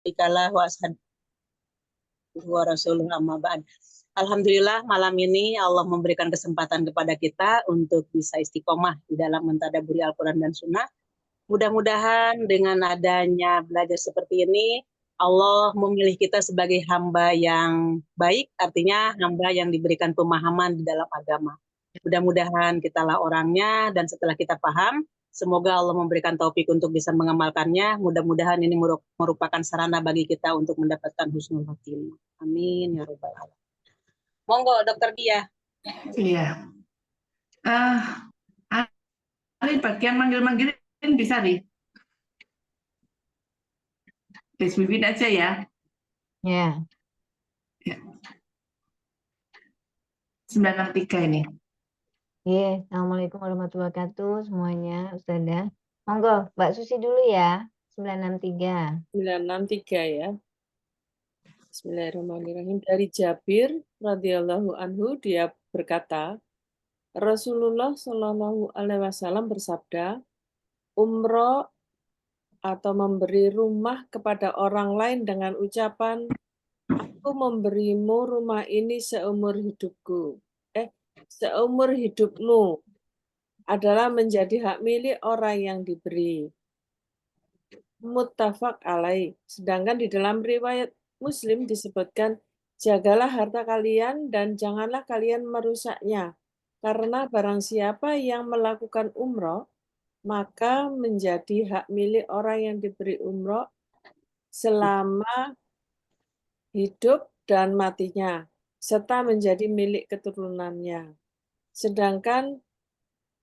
Ikalah wa ashhadu wa rasulullah amma ba'd. Alhamdulillah malam ini Allah memberikan kesempatan kepada kita untuk bisa istiqomah di dalam mentadaburi Al-Quran dan Sunnah. Mudah-mudahan dengan adanya belajar seperti ini, Allah memilih kita sebagai hamba yang baik, artinya hamba yang diberikan pemahaman di dalam agama. Mudah-mudahan kitalah orangnya, dan setelah kita paham, semoga Allah memberikan taufik untuk bisa mengamalkannya. Mudah-mudahan ini merupakan sarana bagi kita untuk mendapatkan husnul khotimah. Amin ya rabbal alamin. Monggo Dokter Dia. Iya. Ari bagian manggil-manggilin bisa nih. Mimin aja ya. Ya. 963 ini. Iya, Assalamualaikum warahmatullahi wabarakatuh semuanya, Ustazah. Monggo, Mbak Susi dulu ya, 963. 963 ya. Bismillahirrahmanirrahim. Dari Jabir radhiyallahu anhu, dia berkata, Rasulullah Shallallahu alaihi wasallam bersabda, umroh atau memberi rumah kepada orang lain dengan ucapan, aku memberimu rumah ini seumur hidupku. Seumur hidupmu adalah menjadi hak milik orang yang diberi. Muttafaq alaih. Sedangkan di dalam riwayat Muslim disebutkan, jagalah harta kalian dan janganlah kalian merusaknya. Karena barang siapa yang melakukan umroh, maka menjadi hak milik orang yang diberi umroh selama hidup dan matinya, serta menjadi milik keturunannya. Sedangkan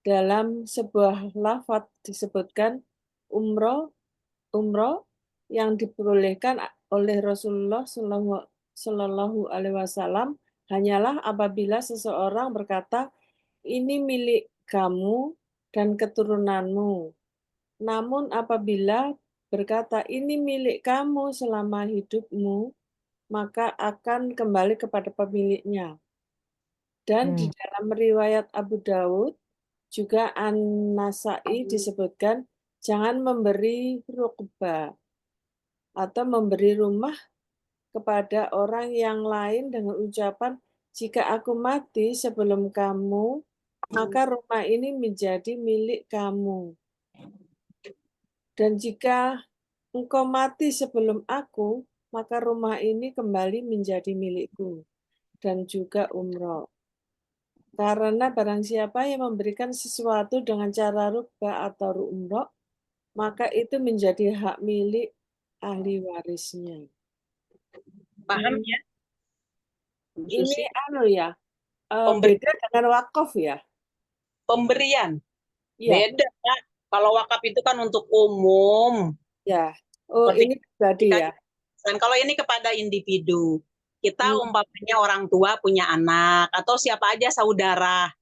dalam sebuah lafaz disebutkan umroh yang diperolehkan oleh Rasulullah Shallallahu alaihi wasallam hanyalah apabila seseorang berkata, ini milik kamu dan keturunanmu. Namun apabila berkata, ini milik kamu selama hidupmu, maka akan kembali kepada pemiliknya. Dan di dalam riwayat Abu Dawud juga An-Nasa'i disebutkan, jangan memberi rukbah atau memberi rumah kepada orang yang lain dengan ucapan, jika aku mati sebelum kamu, maka rumah ini menjadi milik kamu. Dan jika engkau mati sebelum aku, maka rumah ini kembali menjadi milikku. Dan juga umroh. Karena barang siapa yang memberikan sesuatu dengan cara rukbah atau umroh, maka itu menjadi hak milik ahli warisnya. Paham ya? Ini ya, Pemberian. beda dengan wakaf ya? Pemberian. Ya. Beda, Pak. Kalau wakaf itu kan untuk umum. Ya. Oh, Seperti ini pribadi ya. Dan kalau ini kepada individu. Kita umpamanya orang tua punya anak atau siapa aja saudara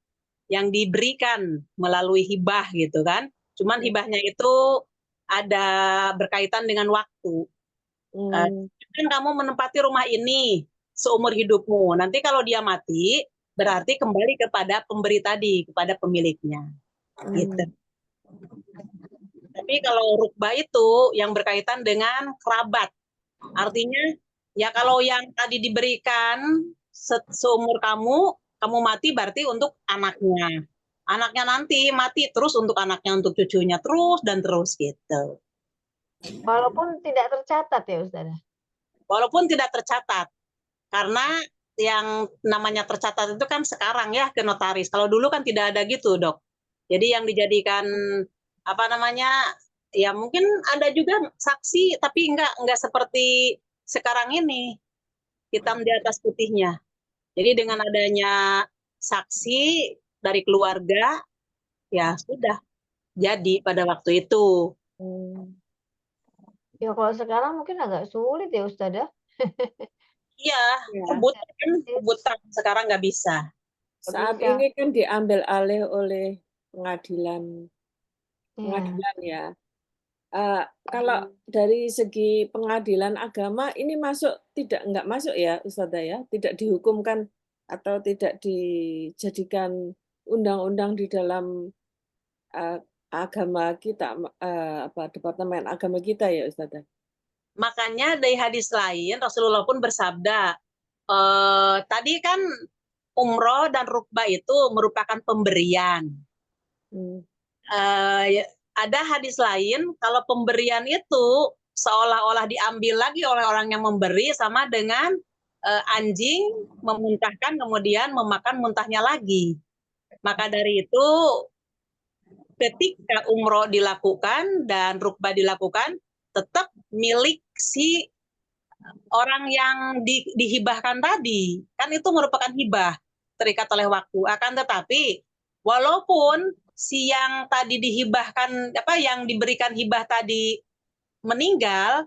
yang diberikan melalui hibah gitu kan. Cuman hibahnya itu ada berkaitan dengan waktu. Kan kamu menempati rumah ini seumur hidupmu. Nanti kalau dia mati, berarti kembali kepada pemberi tadi, kepada pemiliknya. Gitu. Tapi kalau rukbah itu yang berkaitan dengan kerabat. Artinya, ya kalau yang tadi diberikan seumur kamu mati berarti untuk anaknya. Anaknya nanti mati terus untuk anaknya, untuk cucunya terus dan terus gitu. Walaupun tidak tercatat ya Ustazah? Walaupun tidak tercatat. Karena yang namanya tercatat itu kan sekarang ya ke notaris. Kalau dulu kan tidak ada gitu, Dok. Jadi yang dijadikan ya mungkin ada juga saksi tapi enggak seperti sekarang ini hitam di atas putihnya. Jadi dengan adanya saksi dari keluarga ya sudah jadi pada waktu itu. Ya kalau sekarang mungkin agak sulit ya Ustazah. Iya, rebutan sekarang nggak bisa. Saat ini kan diambil alih oleh pengadilan ya. Kalau dari segi pengadilan agama ini nggak masuk ya Ustazah ya, tidak dihukumkan atau tidak dijadikan undang-undang di dalam agama kita, departemen agama kita ya Ustazah. Makanya dari hadis lain Rasulullah pun bersabda, tadi kan umroh dan rukbah itu merupakan pemberian. Ada hadis lain kalau pemberian itu seolah-olah diambil lagi oleh orang yang memberi, sama dengan anjing memuntahkan kemudian memakan muntahnya lagi. Maka dari itu ketika umroh dilakukan dan rukbah dilakukan, tetap milik si orang yang dihibahkan tadi. Kan itu merupakan hibah, terikat oleh waktu. Akan tetapi walaupun si yang tadi dihibahkan, yang diberikan hibah tadi meninggal,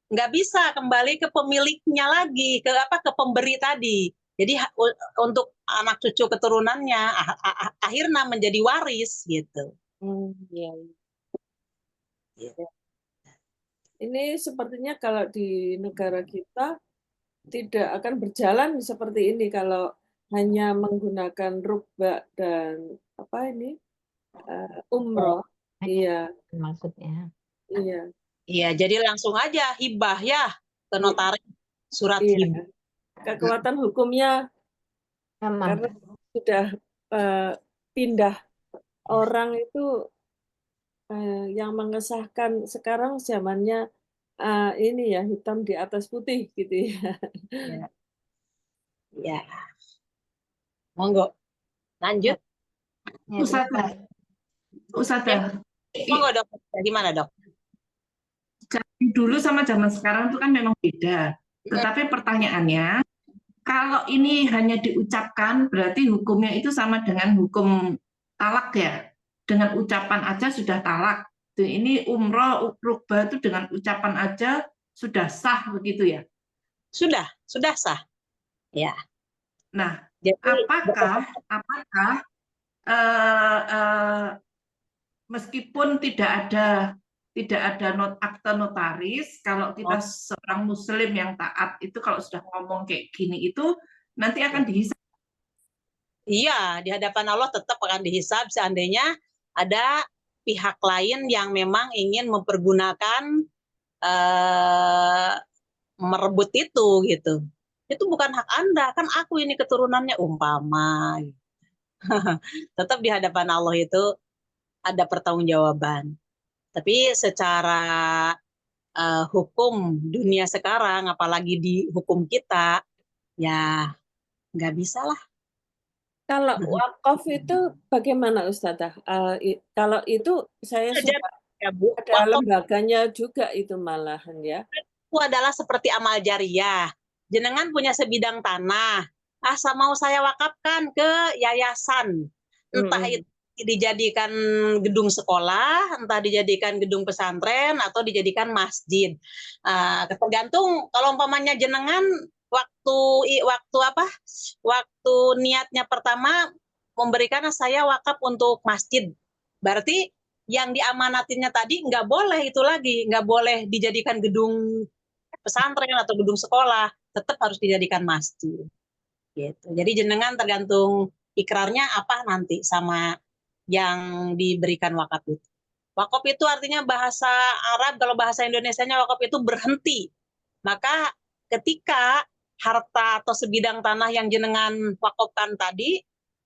nggak bisa kembali ke pemiliknya lagi, ke pemberi tadi. Jadi untuk anak cucu keturunannya akhirnya menjadi waris gitu. Ya. Ini sepertinya kalau di negara kita tidak akan berjalan seperti ini kalau hanya menggunakan rukbah dan umroh. Iya. Maksudnya. Iya. Iya, jadi langsung aja hibah ya ke notaris, surat hibah. Kekuatan hukumnya karena sudah pindah orang itu yang mengesahkan sekarang zamannya ini ya, hitam di atas putih gitu ya. Ya. Monggo. Lanjut. Ustazah. Monggo Dok. Gimana Dok? Zaman dulu sama zaman sekarang itu kan memang beda. Tetapi pertanyaannya, kalau ini hanya diucapkan, berarti hukumnya itu sama dengan hukum talak ya? Dengan ucapan aja sudah talak. Ini umroh, rukbah itu dengan ucapan aja sudah sah begitu ya? Sudah sah. Ya. Nah, apakah meskipun tidak ada akte notaris, kalau kita seorang muslim yang taat itu kalau sudah ngomong kayak gini itu nanti akan dihisab? Iya, di hadapan Allah tetap akan dihisab seandainya ada pihak lain yang memang ingin mempergunakan merebut itu gitu. Itu bukan hak Anda, kan aku ini keturunannya, umpama. Tetap di hadapan Allah itu ada pertanggungjawaban. Tapi secara hukum dunia sekarang, apalagi di hukum kita, ya nggak bisa lah. Kalau wakaf itu bagaimana Ustazah? Kalau itu saya suka ada lembaganya juga itu malahan ya. Itu adalah seperti amal jariah. Jenengan punya sebidang tanah, mau saya wakafkan ke yayasan. Entah itu dijadikan gedung sekolah, entah dijadikan gedung pesantren, atau dijadikan masjid. Tergantung kalau umpamanya jenengan waktu niatnya pertama memberikan saya wakaf untuk masjid, berarti yang diamanatinnya tadi nggak boleh itu lagi, nggak boleh dijadikan gedung pesantren atau gedung sekolah, tetap harus dijadikan masjid. Gitu. Jadi jenengan tergantung ikrarnya apa nanti sama yang diberikan wakaf itu. Wakaf itu artinya bahasa Arab, kalau bahasa Indonesianya wakaf itu berhenti. Maka ketika harta atau sebidang tanah yang jenengan wakafkan tadi,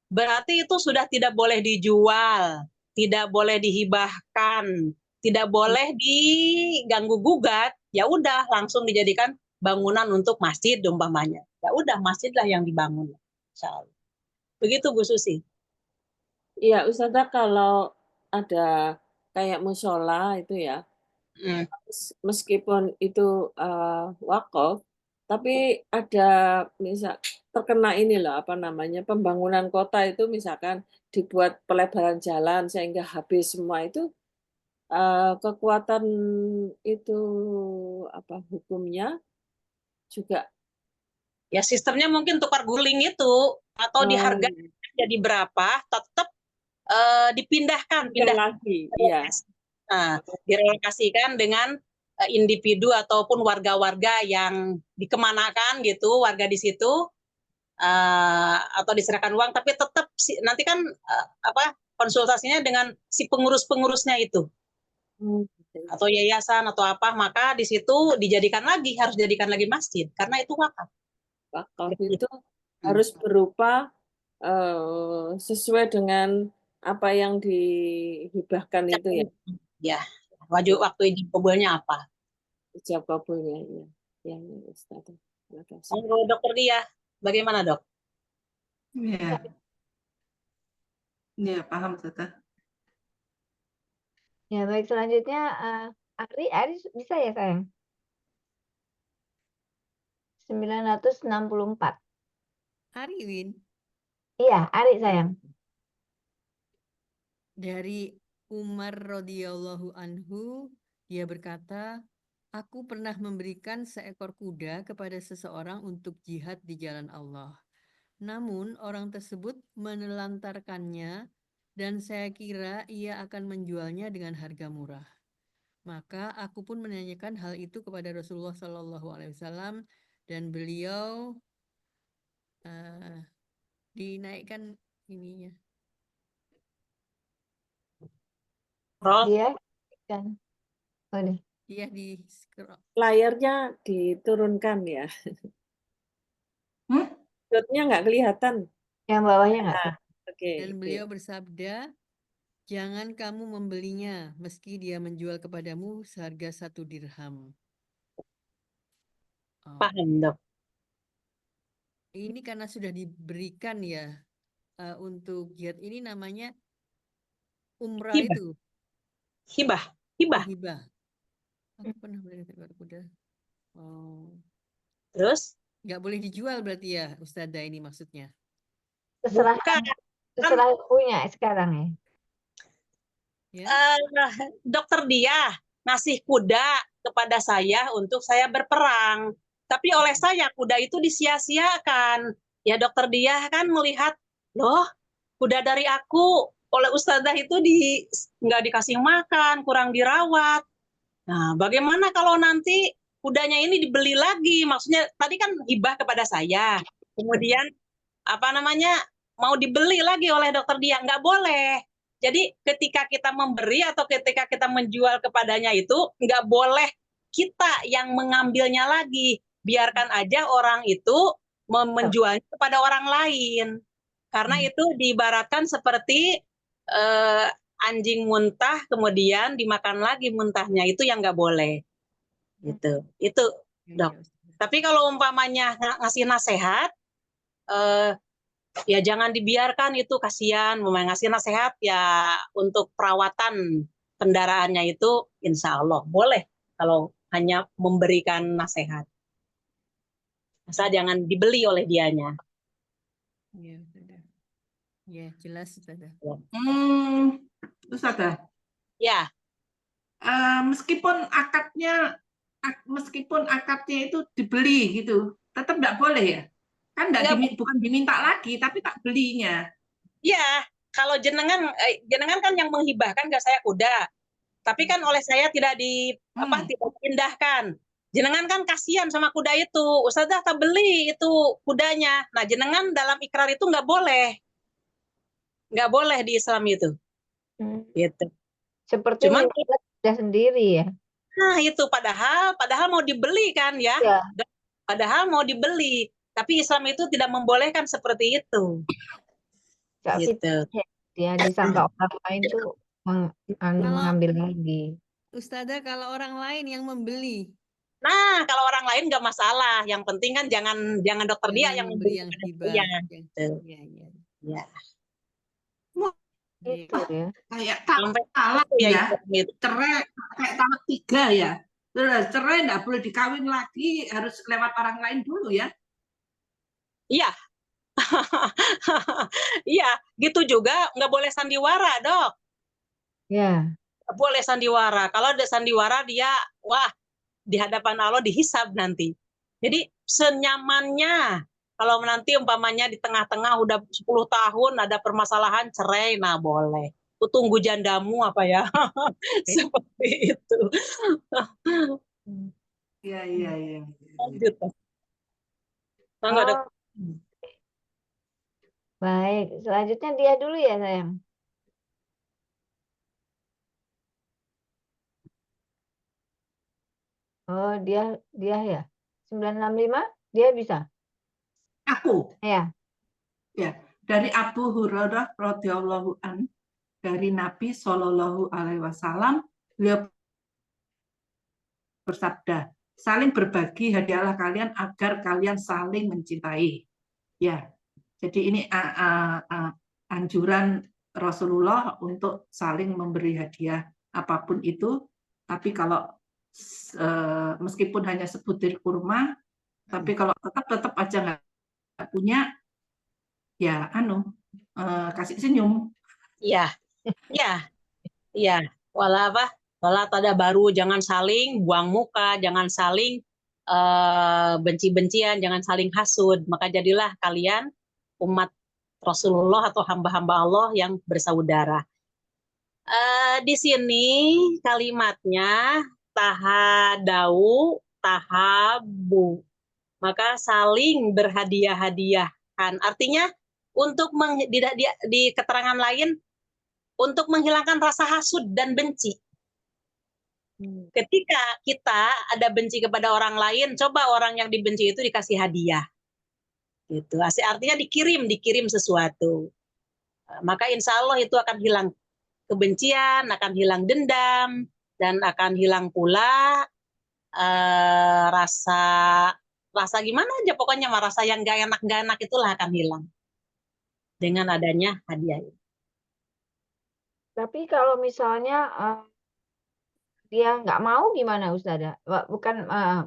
berarti itu sudah tidak boleh dijual, tidak boleh dihibahkan, tidak boleh diganggu gugat. Ya udah langsung dijadikan bangunan untuk masjid umpamanya. Ya udah masjidlah yang dibangun. Insyaallah. Begitu Bu Susi. Iya, Ustazah, kalau ada kayak musola itu ya, meskipun itu wakaf, tapi ada misal terkena ini loh pembangunan kota itu misalkan dibuat pelebaran jalan sehingga habis semua itu kekuatan itu hukumnya juga ya sistemnya mungkin tukar guling itu atau dihargai jadi berapa, tetap dipindahkan lagi, iya. Direlokasikan dengan individu ataupun warga-warga yang dikemanakan gitu, warga di situ atau diserahkan uang, tapi tetap nanti kan konsultasinya dengan si pengurus-pengurusnya itu. atau yayasan atau apa, maka di situ harus dijadikan lagi masjid karena itu wakaf. Wakaf itu harus berupa sesuai dengan apa yang dihibahkan itu ya. Ya, wajib waktu izin kabulnya apa? Ijab kabulnya ya. Ya, Ustaz. Terima kasih. Kalau Dokter Dia, bagaimana Dok? Ya, ya paham Ustazah. Ya, baik, selanjutnya Ari bisa ya sayang? 964. Ari Win, Iya, Ari sayang. dari Umar radhiyallahu anhu, dia berkata, aku pernah memberikan seekor kuda kepada seseorang untuk jihad di jalan Allah. Namun orang tersebut menelantarkannya dan saya kira ia akan menjualnya dengan harga murah. Maka aku pun menanyakan hal itu kepada Rasulullah SAW dan beliau dinaikkan ininya. Roll. Dia kan. Oh, deh. Iya di scroll. Layarnya diturunkan ya. Dotnya nggak kelihatan. Yang bawahnya nggak tuh? Oke. Dan beliau bersabda, jangan kamu membelinya meski dia menjual kepadamu seharga 1 dirham. Oh, Paham Dok. ini karena sudah diberikan ya untuk jihad ini namanya umrah Hibah. itu. Hibah. Oh, hibah. Aku pernah beli seekor kuda. Oh, Terus? nggak boleh dijual berarti ya, Ustazah ini maksudnya. Terserah Bukan. terserah punya sekarang ya. Ya. Dokter Dia ngasih kuda kepada saya untuk saya berperang. Tapi oleh saya kuda itu disia-siakan. Ya Dokter Dia kan melihat, loh kuda dari aku oleh Ustazah itu nggak dikasih makan, kurang dirawat. Nah, bagaimana kalau nanti kudanya ini dibeli lagi? Maksudnya tadi kan hibah kepada saya. Kemudian apa namanya mau dibeli lagi oleh Dokter Dia, nggak boleh. Jadi ketika kita memberi atau ketika kita menjual kepadanya itu nggak boleh kita yang mengambilnya lagi. Biarkan aja orang itu menjualnya kepada orang lain. Karena itu diibaratkan seperti anjing muntah kemudian dimakan lagi muntahnya, itu yang nggak boleh. Gitu. Itu Dok. Tapi kalau umpamanya ngasih nasihat, ya jangan dibiarkan, itu kasihan. Mau ngasih nasihat ya untuk perawatan kendaraannya itu insya Allah boleh kalau hanya memberikan nasihat. Asal jangan dibeli oleh dianya. Ya, sudah. Ya, jelas sudah. Ustazah, Ya, meskipun akadnya itu dibeli gitu, tetap nggak boleh ya? Kan bukan diminta lagi, tapi tak belinya. ya. Kalau jenengan kan yang menghibahkan ke saya kuda. Tapi kan oleh saya tidak dipindahkan. Jenengan kan kasihan sama kuda itu. Ustazah tak beli itu kudanya. Nah, jenengan dalam ikrar itu nggak boleh. Nggak boleh di Islam itu. Gitu. Seperti Cuman sudah sendiri ya. nah itu padahal mau dibeli kan ya. Ya. Padahal mau dibeli. Tapi Islam itu tidak membolehkan seperti itu. Gitu. Ya, disangka orang lain tuh mengambil lagi. Ustazah, kalau orang lain yang membeli, Nah, kalau orang lain nggak masalah. Yang penting kan jangan Dokter Dia yang membeli yang membeli. hibah. Gitu. Ya. Itu ya. Kayak talak ya, cerai kayak talak 3 ya. Terus cerai nggak boleh dikawin lagi, harus lewat orang lain dulu ya. Iya. Iya, gitu juga nggak boleh sandiwara, Dok. Ya. Nggak boleh sandiwara. Kalau ada sandiwara dia, wah, di hadapan Allah dihisab nanti. Jadi senyamannya, kalau nanti umpamanya di tengah-tengah udah 10 tahun ada permasalahan cerai, nah boleh. Tunggu jandamu apa ya. Seperti itu. Iya. Lanjut. Oh. Baik, selanjutnya dia dulu ya sayang. Oh, dia ya. 965 dia bisa. Aku Ya. ya dari Abu Hurairah radhiyallahu an dari Nabi Shallallahu Alaihi Wasallam, beliau bersabda, saling berbagi hadiahlah kalian agar kalian saling mencintai. Ya, jadi ini anjuran Rasulullah untuk saling memberi hadiah apapun itu. Tapi kalau meskipun hanya sebutir kurma, tapi kalau tetap aja nggak punya, ya kasih senyum. Iya, iya, iya. Wala apa? Wala tada baru, jangan saling buang muka, jangan saling benci-bencian, jangan saling hasud. Maka jadilah kalian umat Rasulullah atau hamba-hamba Allah yang bersaudara. Di sini kalimatnya tahadau, tahabu. Maka saling berhadiah-hadiahan. Artinya untuk di keterangan lain untuk menghilangkan rasa hasud dan benci. Ketika kita ada benci kepada orang lain, coba orang yang dibenci itu dikasih hadiah. Gitu. Artinya dikirim sesuatu. Maka insya Allah itu akan hilang kebencian, akan hilang dendam, dan akan hilang pula rasa gimana aja pokoknya rasa yang gak enak itulah akan hilang dengan adanya hadiah. Tapi kalau misalnya dia nggak mau gimana Ustazah? Bukan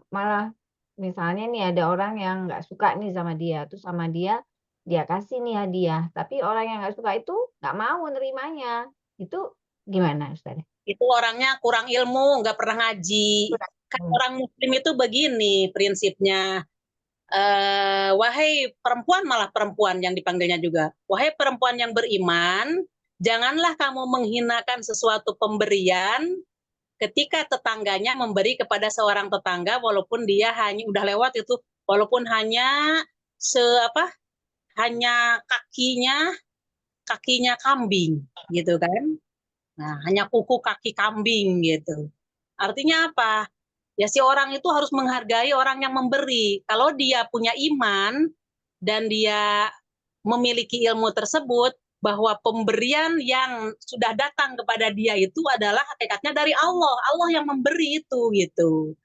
malah misalnya nih ada orang yang nggak suka nih sama dia, terus sama dia kasih nih hadiah, tapi orang yang nggak suka itu nggak mau nerimanya. Itu gimana Ustazah? Itu orangnya kurang ilmu, nggak pernah ngaji. Kan orang muslim itu begini prinsipnya. Wahai perempuan, malah perempuan yang dipanggilnya juga. Wahai perempuan yang beriman, janganlah kamu menghinakan sesuatu pemberian ketika tetangganya memberi kepada seorang tetangga walaupun dia hanya udah lewat itu, walaupun hanya hanya kakinya kambing gitu kan. Nah, hanya kuku kaki kambing gitu. Artinya apa? Ya si orang itu harus menghargai orang yang memberi. Kalau dia punya iman dan dia memiliki ilmu tersebut, bahwa pemberian yang sudah datang kepada dia itu adalah hakikatnya dari Allah. Allah yang memberi itu gitu.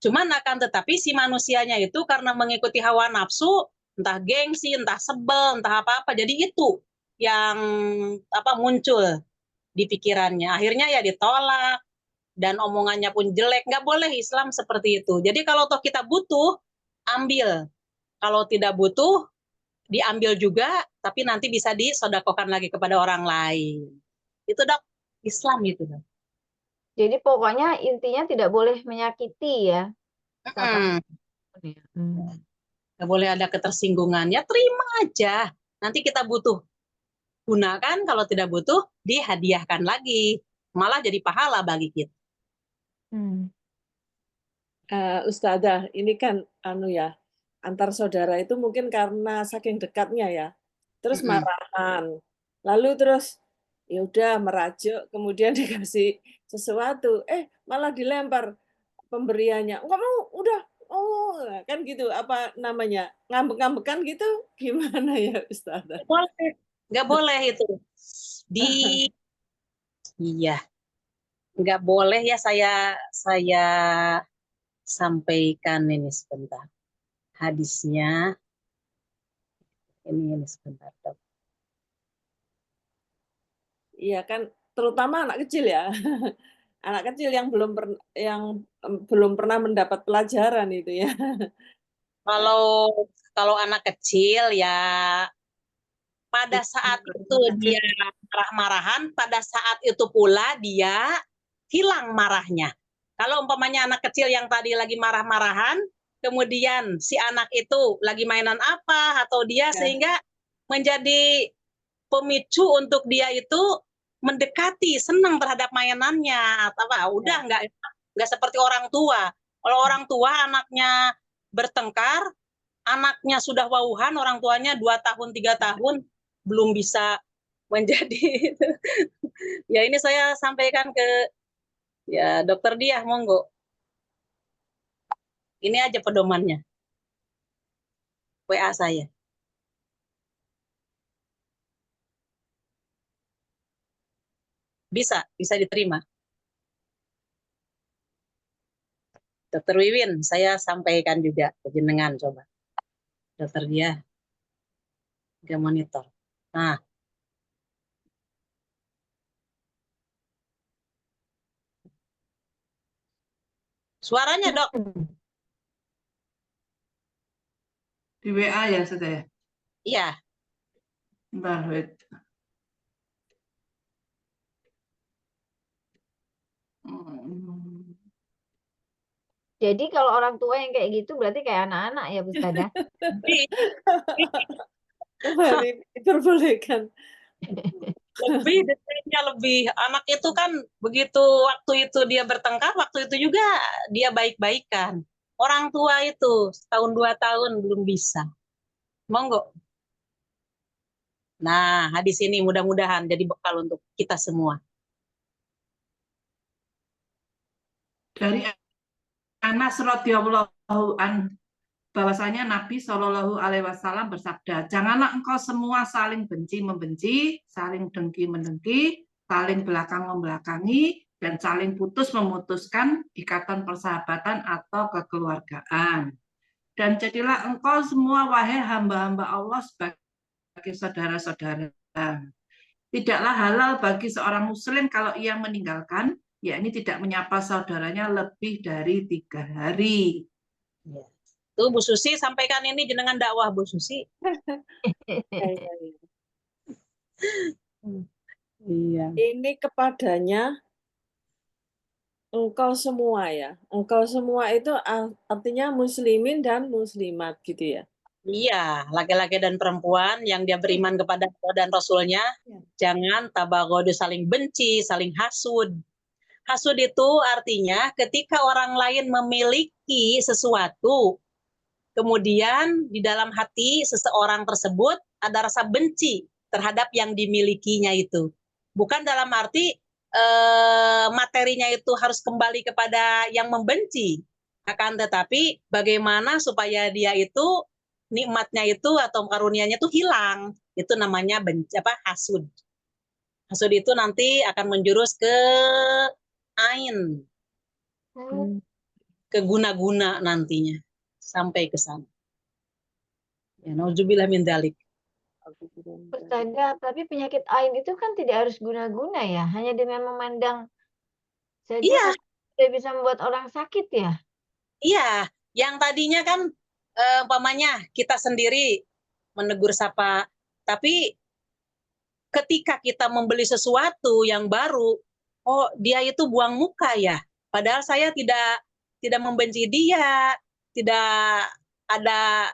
Cuman akan tetapi si manusianya itu karena mengikuti hawa nafsu, entah gengsi, entah sebel, entah apa-apa. Jadi itu yang muncul di pikirannya. Akhirnya ya ditolak dan omongannya pun jelek. Nggak boleh Islam seperti itu. Jadi kalau toh kita butuh, ambil. Kalau tidak butuh, diambil juga, tapi nanti bisa disodakokan lagi kepada orang lain. Itu dok, Islam itu dok. Jadi pokoknya intinya tidak boleh menyakiti ya. Nggak boleh ada ketersinggungan. Ya terima aja. Nanti kita butuh, gunakan. Kalau tidak butuh, dihadiahkan lagi. Malah jadi pahala bagi kita. Ustazah, ini kan antar saudara itu mungkin karena saking dekatnya ya. Terus marahan. Lalu terus ya udah merajuk, kemudian dikasih sesuatu, malah dilempar pemberiannya. Enggak mau, udah. Oh, kan gitu. Apa namanya? Ngambek-ngambekan gitu gimana ya Ustazah? Nggak boleh itu. Iya. Nggak boleh ya saya sampaikan ini sebentar. Hadisnya ini sebentar dok. Iya kan, terutama anak kecil ya. Anak kecil yang belum pernah mendapat pelajaran itu ya. Kalau anak kecil ya pada saat itu dia marah-marahan, pada saat itu pula dia hilang marahnya. Kalau umpamanya anak kecil yang tadi lagi marah-marahan, kemudian si anak itu lagi mainan apa atau dia sehingga menjadi pemicu untuk dia itu mendekati, senang terhadap mainannya atau udah nggak seperti orang tua. Kalau orang tua anaknya bertengkar, anaknya sudah wauhan, orang tuanya 2 tahun 3 tahun belum bisa menjadi ya ini saya sampaikan ke ya dokter Diah, monggo. Ini aja pedomannya. WA saya. Bisa diterima. Dokter Wiwin, saya sampaikan juga ke jenengan coba. Dokter dia monitor. Nah, suaranya dok. Di WA ya sudah ya. Iya. Bentar, wait. Jadi kalau orang tua yang kayak gitu berarti kayak anak-anak ya, Ustazah? Kembali diperbolehkan. Lebih detailnya lebih. Anak itu kan begitu waktu itu dia bertengkar, waktu itu juga dia baik-baikan. Orang tua itu setahun 2 tahun belum bisa. Monggo. Nah, hadis ini mudah-mudahan jadi bekal untuk kita semua. Dari Anas radhiyallahu an, bahwasanya Nabi Shallallahu Alaihi Wasallam bersabda, janganlah engkau semua saling benci membenci, saling dengki mendengki, saling belakang membelakangi, dan saling putus memutuskan ikatan persahabatan atau kekeluargaan. Dan jadilah engkau semua wahai hamba-hamba Allah sebagai saudara-saudara. Tidaklah halal bagi seorang muslim kalau ia meninggalkan, yakni tidak menyapa saudaranya lebih dari 3 hari. Ya. Tuh Bu Susi sampaikan ini jenengan dakwah Bu Susi. Iya. Ini kepadanya engkau semua ya. Engkau semua itu artinya muslimin dan muslimat gitu ya. Iya, laki-laki dan perempuan yang dia beriman kepada Allah dan Rasulnya, jangan tabaghadu, saling benci, saling hasud. Hasud itu artinya ketika orang lain memiliki sesuatu, kemudian di dalam hati seseorang tersebut ada rasa benci terhadap yang dimilikinya itu. Bukan dalam arti materinya itu harus kembali kepada yang membenci, akan tetapi bagaimana supaya dia itu nikmatnya itu atau karunianya itu hilang, itu namanya benci, hasud. Hasud itu nanti akan menjurus ke ain, ke guna-guna nantinya sampai ke sana. Ya, nauzubillah min dzalik. Ustazah, tapi penyakit ain itu kan tidak harus guna-guna ya, hanya dengan memandang saja Iya, tidak bisa membuat orang sakit ya. iya. Yang tadinya kan umpamanya kita sendiri menegur sapa, tapi ketika kita membeli sesuatu yang baru, oh dia itu buang muka ya. Padahal saya tidak membenci dia, tidak ada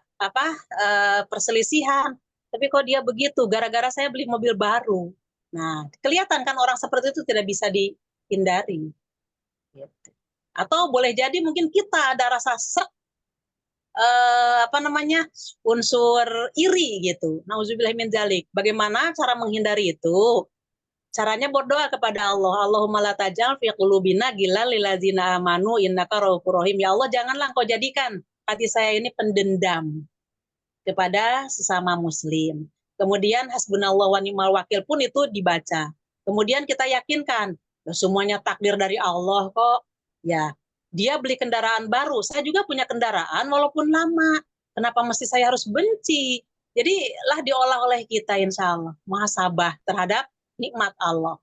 perselisihan. Tapi kok dia begitu, gara-gara saya beli mobil baru. Nah, kelihatan kan orang seperti itu tidak bisa dihindari. Gitu. Atau boleh jadi mungkin kita ada rasa unsur iri gitu. Nauzubillah min dzalik. Bagaimana cara menghindari itu? Caranya berdoa kepada Allah. Allahumma la tajal fi qulubina ghillal lil ladzina amanu innaka raufur rahim. Ya Allah, janganlah Engkau jadikan hati saya ini pendendam kepada sesama muslim. Kemudian hasbunallah wa ni'mal wakil pun itu dibaca. Kemudian kita yakinkan semuanya takdir dari Allah kok. Ya, dia beli kendaraan baru. Saya juga punya kendaraan walaupun lama. Kenapa mesti saya harus benci? Jadi lah diolah oleh kita insya Allah. Muhasabah terhadap nikmat Allah.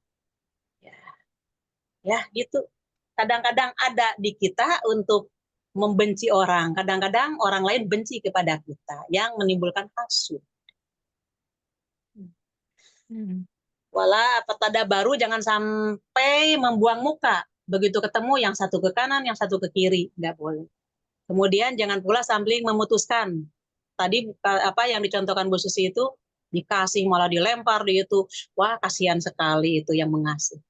Ya gitu. Kadang-kadang ada di kita untuk membenci orang. Kadang-kadang orang lain benci kepada kita yang menimbulkan hasud. Wala petada baru jangan sampai membuang muka. Begitu ketemu yang satu ke kanan, yang satu ke kiri, nggak boleh. Kemudian jangan pula saling memutuskan. Tadi yang dicontohkan Bu Susi itu dikasih malah dilempar di itu. Wah, kasihan sekali itu yang mengasih.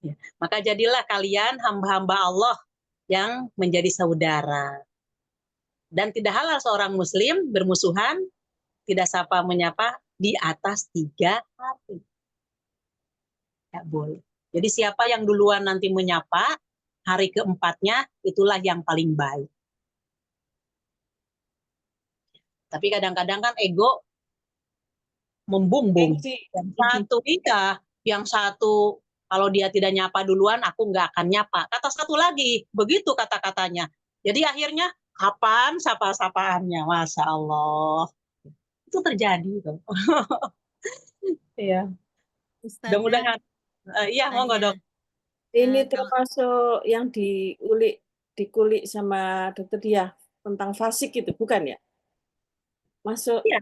Ya. Maka jadilah kalian hamba-hamba Allah yang menjadi saudara. Dan tidak halal seorang muslim bermusuhan, tidak sapa menyapa di atas 3 hari. Tidak boleh. Jadi siapa yang duluan nanti menyapa, hari keempatnya itulah yang paling baik. Tapi kadang-kadang kan ego membumbung. Gengsi. Yang satu kalau dia tidak nyapa duluan, aku nggak akan nyapa. Kata satu lagi, begitu kata-katanya. Jadi akhirnya kapan sapa-sapaannya, Masya Allah. Itu terjadi tuh. Iya. Ustazah, Mudah-mudahan. Iya, monggo tanya. dok. Ini Kalau termasuk yang dikulik sama dokter Diah tentang fasik itu, bukan ya? Masuk Iya,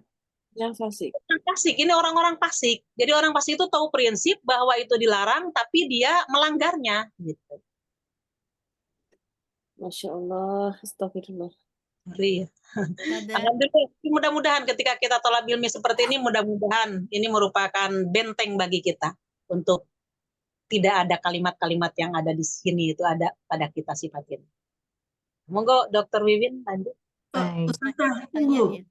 yang fasik. orang fasik. Ini orang-orang fasik. Jadi orang fasik itu tahu prinsip bahwa itu dilarang, tapi dia melanggarnya. Gitu. Masya Allah, astagfirullah. Ngeri ya. Ustazah, Alhamdulillah, mudah-mudahan ketika kita tolak ilmi seperti ini, mudah-mudahan ini merupakan benteng bagi kita untuk tidak ada kalimat-kalimat yang ada di sini itu ada pada kita sifat ini. Monggo Dokter Wiwin lanjut. Baik. Ustazah, tanya tunggu. ya.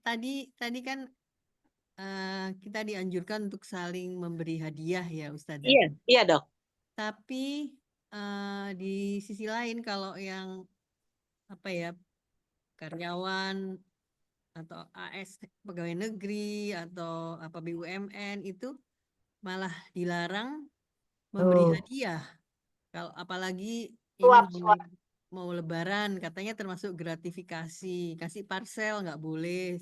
Tadi kan kita dianjurkan untuk saling memberi hadiah ya Ustazah. Iya dok. Tapi di sisi lain kalau yang karyawan atau AS pegawai negeri atau BUMN itu malah dilarang memberi Tuh. hadiah. Kalau apalagi ini Suap-suap. mau lebaran katanya termasuk gratifikasi, kasih parcel nggak boleh,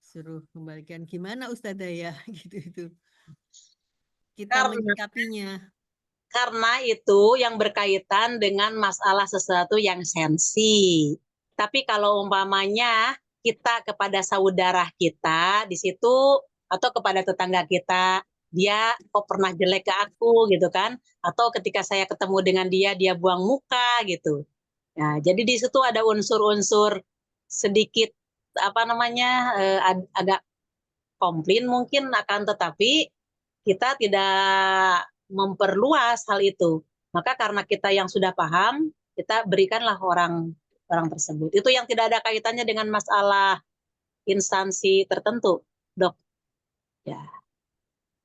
suruh kembalikan. Gimana Ustazah ya gitu itu kita menyikapinya. Karena itu yang berkaitan dengan masalah sesuatu yang sensi. Tapi kalau umpamanya kita kepada saudara kita di situ atau kepada tetangga kita, dia kok pernah jelek ke aku gitu kan? Atau ketika saya ketemu dengan dia buang muka gitu. Nah, jadi di situ ada unsur-unsur sedikit agak komplain mungkin, akan tetapi kita tidak memperluas hal itu. Maka karena kita yang sudah paham, kita berikanlah orang tersebut. Itu yang tidak ada kaitannya dengan masalah instansi tertentu, dok. Ya.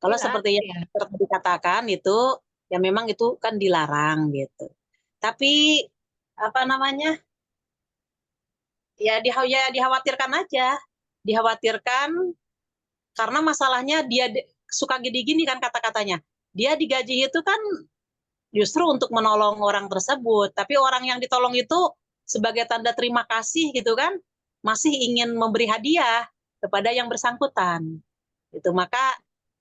Kalau seperti yang dikatakan itu, ya memang itu kan dilarang gitu. Tapi ya dikhawatirkan aja, dikhawatirkan karena masalahnya dia suka gini-gini kan kata-katanya. Dia digaji itu kan justru untuk menolong orang tersebut, tapi orang yang ditolong itu sebagai tanda terima kasih gitu kan, masih ingin memberi hadiah kepada yang bersangkutan. Itu maka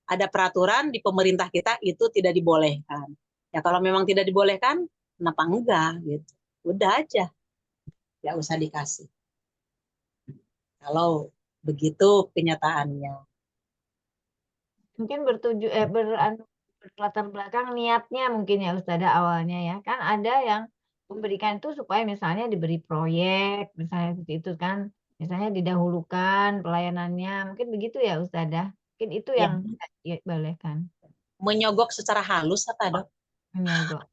ada peraturan di pemerintah kita itu tidak dibolehkan. Ya kalau memang tidak dibolehkan, kenapa enggak gitu. Udah aja. Ya usah dikasih. Kalau begitu kenyataannya. Mungkin berlatar belakang niatnya mungkin ya Ustazah awalnya ya. Kan ada yang memberikan itu supaya misalnya diberi proyek, misalnya seperti itu kan. Misalnya didahulukan pelayanannya, mungkin begitu ya Ustazah. Mungkin itu Ya. yang dibolehkan. Menyogok secara halus apa dok? Menyogok.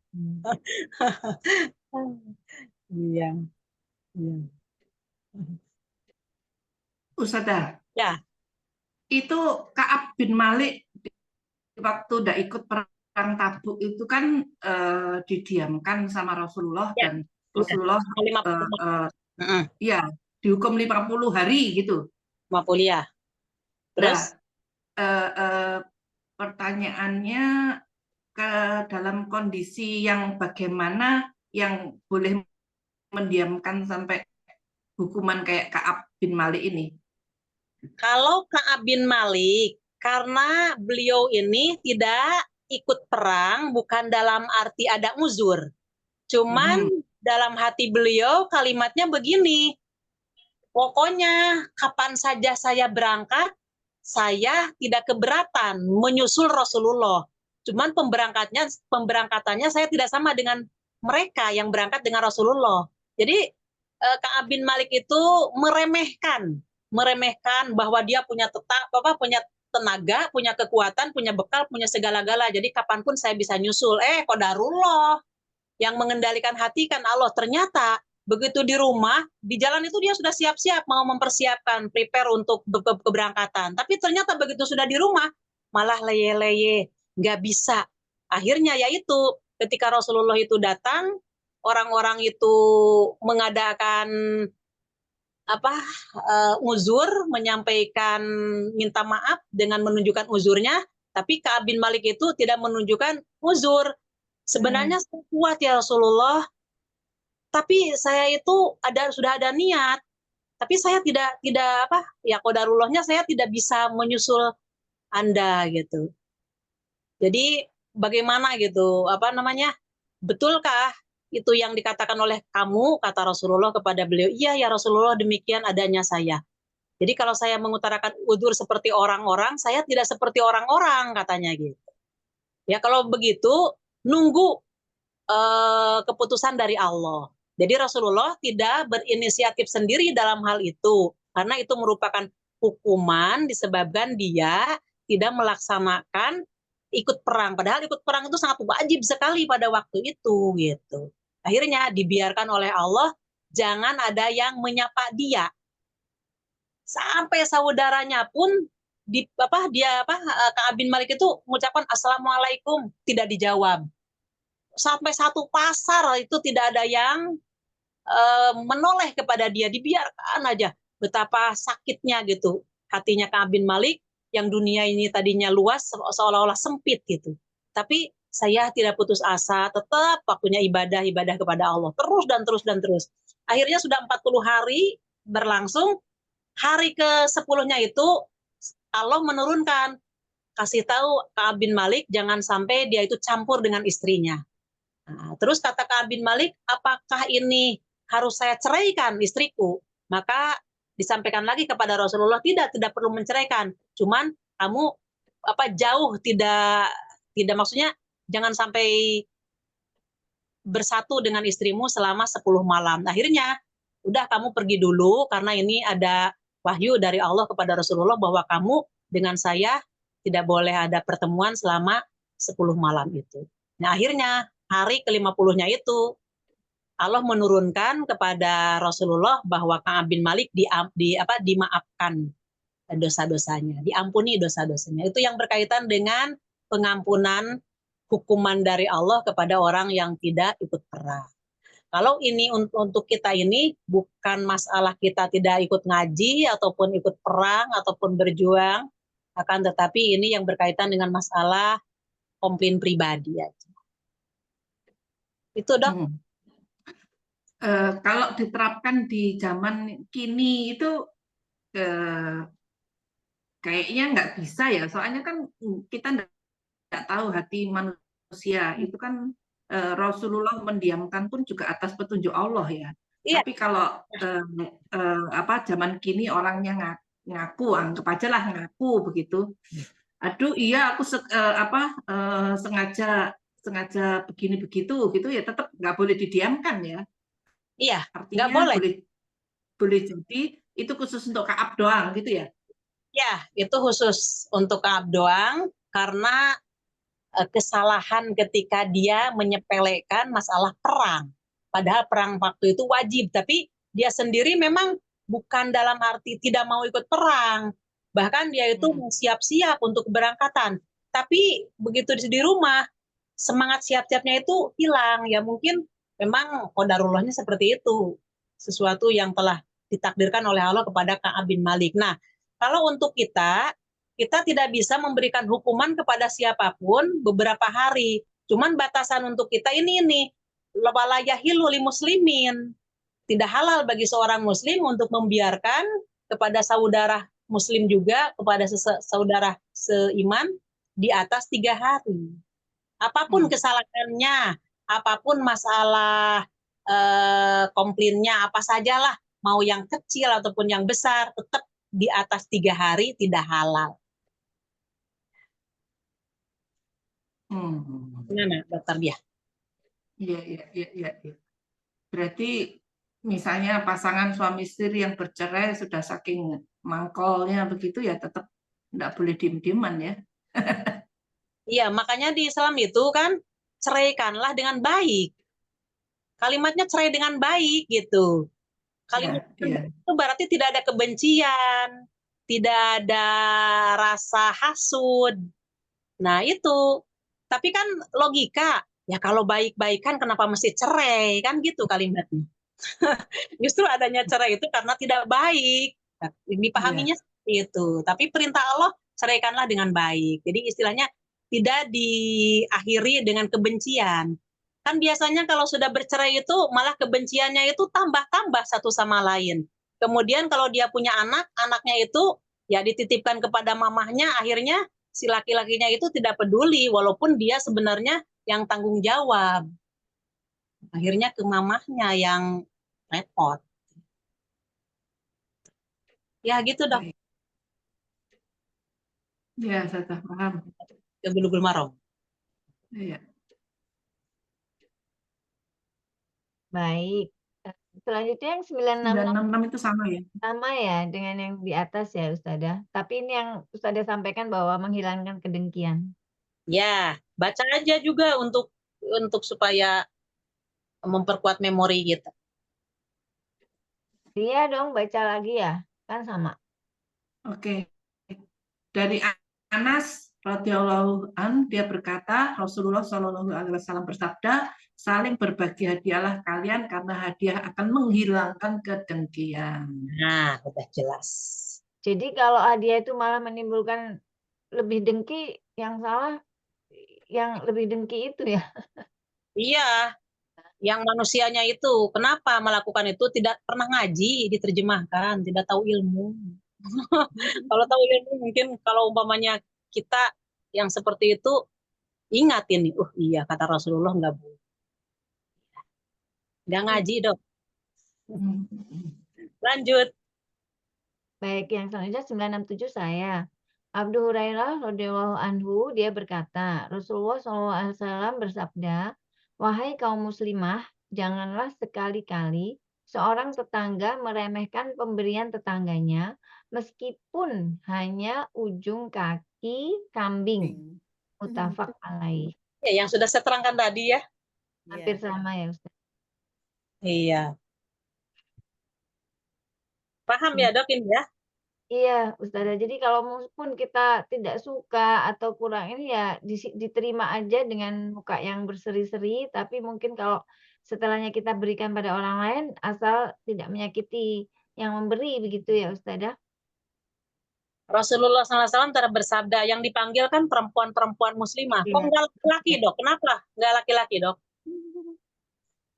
Iya. Ustazah, Ya. itu Ka'ab bin Malik waktu udah ikut perang Tabuk itu kan didiamkan sama Rasulullah Ya. dan Rasulullah dihukum 50 hari gitu. 50 ya. Terus pertanyaannya ke dalam kondisi yang bagaimana yang boleh mendiamkan sampai hukuman kayak Ka'ab bin Malik ini? Kalau Ka'ab bin Malik, karena beliau ini tidak ikut perang, bukan dalam arti ada uzur. Cuman dalam hati beliau kalimatnya begini, pokoknya kapan saja saya berangkat, saya tidak keberatan menyusul Rasulullah. Cuman pemberangkatannya saya tidak sama dengan mereka yang berangkat dengan Rasulullah. Jadi Ka'ab bin Malik itu meremehkan bahwa dia punya tenaga, punya kekuatan, punya bekal, punya segala-gala. Jadi kapanpun saya bisa nyusul. Qadarullah. Yang mengendalikan hati kan Allah. Ternyata begitu di rumah, di jalan itu dia sudah siap-siap mau mempersiapkan, prepare untuk keberangkatan. Tapi ternyata begitu sudah di rumah, malah leye-leye, nggak bisa. Akhirnya yaitu ketika Rasulullah itu datang, orang-orang itu mengadakan uzur, menyampaikan minta maaf dengan menunjukkan uzurnya, tapi Ka'ab bin Malik itu tidak menunjukkan uzur. Sebenarnya saya kuat ya Rasulullah, tapi saya itu sudah ada niat, tapi saya tidak qadarullahnya saya tidak bisa menyusul Anda gitu. Jadi bagaimana gitu, betulkah itu yang dikatakan oleh kamu, kata Rasulullah kepada beliau, iya ya Rasulullah, demikian adanya saya. Jadi kalau saya mengutarakan udzur seperti orang-orang, saya tidak seperti orang-orang, katanya gitu. Ya kalau begitu, nunggu keputusan dari Allah. Jadi Rasulullah tidak berinisiatif sendiri dalam hal itu, karena itu merupakan hukuman disebabkan dia tidak melaksanakan ikut perang. Padahal ikut perang itu sangat wajib sekali pada waktu itu gitu. Akhirnya dibiarkan oleh Allah, jangan ada yang menyapa dia. Sampai saudaranya pun Ka'ab bin Malik itu mengucapkan assalamualaikum, tidak dijawab. Sampai satu pasar itu tidak ada yang menoleh kepada dia, dibiarkan aja. Betapa sakitnya gitu hatinya Ka'ab bin Malik, yang dunia ini tadinya luas seolah-olah sempit gitu. Tapi saya tidak putus asa, tetap waktunya ibadah kepada Allah, terus dan terus dan terus. Akhirnya sudah 40 hari berlangsung, hari ke-10-nya itu Allah menurunkan, kasih tahu Ka'ab bin Malik jangan sampai dia itu campur dengan istrinya. Nah, terus kata Ka'ab bin Malik, apakah ini harus saya ceraikan istriku? Maka disampaikan lagi kepada Rasulullah, tidak perlu menceraikan. Cuman kamu jauh tidak maksudnya jangan sampai bersatu dengan istrimu selama 10 malam. Akhirnya udah kamu pergi dulu, karena ini ada wahyu dari Allah kepada Rasulullah bahwa kamu dengan saya tidak boleh ada pertemuan selama 10 malam itu. Nah akhirnya hari ke-50-nya itu Allah menurunkan kepada Rasulullah bahwa Ka'ab bin Malik dimaafkan dosa-dosanya, diampuni dosa-dosanya. Itu yang berkaitan dengan pengampunan hukuman dari Allah kepada orang yang tidak ikut perang. Kalau ini untuk kita ini bukan masalah kita tidak ikut ngaji ataupun ikut perang ataupun berjuang, akan tetapi ini yang berkaitan dengan masalah komplain pribadi aja. Itu Dok. Kalau diterapkan di zaman kini itu kayaknya nggak bisa ya, soalnya kan kita nggak tahu hati manusia. Itu kan Rasulullah mendiamkan pun juga atas petunjuk Allah ya. Iya. Tapi kalau zaman kini orangnya ngaku, anggap aja lah ngaku begitu. Aduh iya aku sengaja begini begitu gitu ya, tetap nggak boleh didiamkan ya. Iya, artinya nggak boleh. Boleh jadi itu khusus untuk Ka'ab doang gitu ya. Ya, itu khusus untuk Ka'ab doang, karena kesalahan ketika dia menyepelekan masalah perang. Padahal perang waktu itu wajib, tapi dia sendiri memang bukan dalam arti tidak mau ikut perang. Bahkan dia itu siap-siap untuk keberangkatan. Tapi begitu di rumah, semangat siap-siapnya itu hilang. Ya mungkin memang qadarullahnya seperti itu. Sesuatu yang telah ditakdirkan oleh Allah kepada Ka'ab bin Malik. Nah, kalau untuk kita tidak bisa memberikan hukuman kepada siapapun beberapa hari. Cuman batasan untuk kita ini wala yahilu li muslimin. Tidak halal bagi seorang muslim untuk membiarkan kepada saudara muslim juga, kepada saudara seiman di atas 3 hari. Apapun kesalahannya, apapun masalah komplainnya, apa sajalah, mau yang kecil ataupun yang besar, tetap di atas 3 hari tidak halal. Gimana, Dokter Dia? Iya. Berarti misalnya pasangan suami istri yang bercerai sudah saking mangkolnya begitu ya, tetap tidak boleh diem-dieman ya. Iya, makanya di Islam itu kan ceraikanlah dengan baik. Kalimatnya cerai dengan baik gitu. Kalimat itu berarti tidak ada kebencian, tidak ada rasa hasud. Nah itu. Tapi kan logika, Ya kalau baik-baikan kenapa mesti cerai? Kan gitu kalimatnya. Justru adanya cerai itu karena tidak baik. Dipahaminya seperti itu. Tapi perintah Allah, ceraikanlah dengan baik. Jadi istilahnya tidak diakhiri dengan kebencian. Kan biasanya kalau sudah bercerai itu malah kebenciannya itu tambah-tambah satu sama lain. Kemudian kalau dia punya anak, anaknya itu ya dititipkan kepada mamahnya, akhirnya si laki-lakinya itu tidak peduli walaupun dia sebenarnya yang tanggung jawab. Akhirnya ke mamahnya yang repot. Ya gitu dok, Baik. Ya, saya paham. ke Bulughul Maram. Iya. Baik. Selanjutnya yang 966 966 itu sama ya? sama ya dengan yang di atas ya Ustazah. Tapi ini yang Ustazah sampaikan bahwa menghilangkan kedengkian. Ya, baca aja juga untuk supaya memperkuat memori kita. Iya dong, baca lagi ya. Kan sama. Oke. Dari Anas radhiyallahu an, dia berkata, Rasulullah Shallallahu alaihi wasallam bersabda, saling berbagi hadiahlah kalian karena hadiah akan menghilangkan kedengkian. Nah, udah jelas. Jadi kalau hadiah itu malah menimbulkan lebih dengki, yang salah yang lebih dengki itu ya. Iya, yang manusianya itu kenapa melakukan itu tidak pernah ngaji, diterjemahkan, tidak tahu ilmu. Kalau tahu ilmu mungkin kalau umpamanya kita yang seperti itu ingat ini, iya kata Rasulullah nggak boleh. Nggak ngaji dok. Lanjut. Baik, yang selanjutnya 967 saya. Abu Hurairah radhiyallahu anhu dia berkata, Rasulullah SAW bersabda, wahai kaum muslimah, janganlah sekali-kali seorang tetangga meremehkan pemberian tetangganya meskipun hanya ujung kaki kambing. Muttafaq alaih. Ya, yang sudah saya terangkan tadi ya. Hampir sama ya Ustaz. Iya. Paham ya dok ini ya? Iya, Ustazah. Jadi kalau pun kita tidak suka atau kurang ini ya diterima aja dengan muka yang berseri-seri, tapi mungkin kalau setelahnya kita berikan pada orang lain asal tidak menyakiti yang memberi begitu ya Ustazah. Rasulullah SAW telah bersabda, yang dipanggil kan perempuan-perempuan muslimah. Kok Iya. nggak laki-laki dok? Kenapa nggak laki-laki dok?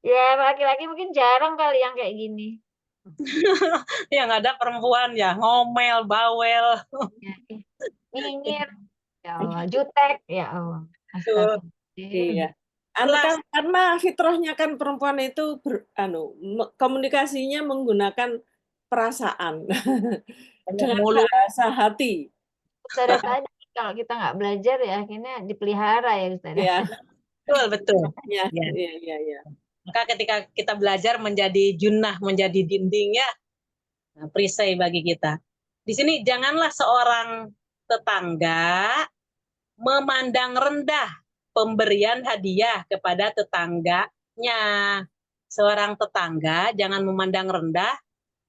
Ya, laki-laki mungkin jarang kali yang kayak gini. Yang ada perempuan ya, ngomel, bawel. Ya, nyinyir, ya Allah, jutek, ya Allah. Tuh. Iya. Astagfirullah. Karena fitrahnya kan perempuan itu komunikasinya menggunakan perasaan dengan Mulu. bahasa hati. Ustazah tadi kalau kita nggak belajar ya akhirnya dipelihara ya Ustazah. Iya. Betul, betul. Ya. Ya. Iya. Maka ketika kita belajar menjadi junnah, menjadi dinding ya, perisai bagi kita. Di sini janganlah seorang tetangga memandang rendah pemberian hadiah kepada tetangganya. Seorang tetangga jangan memandang rendah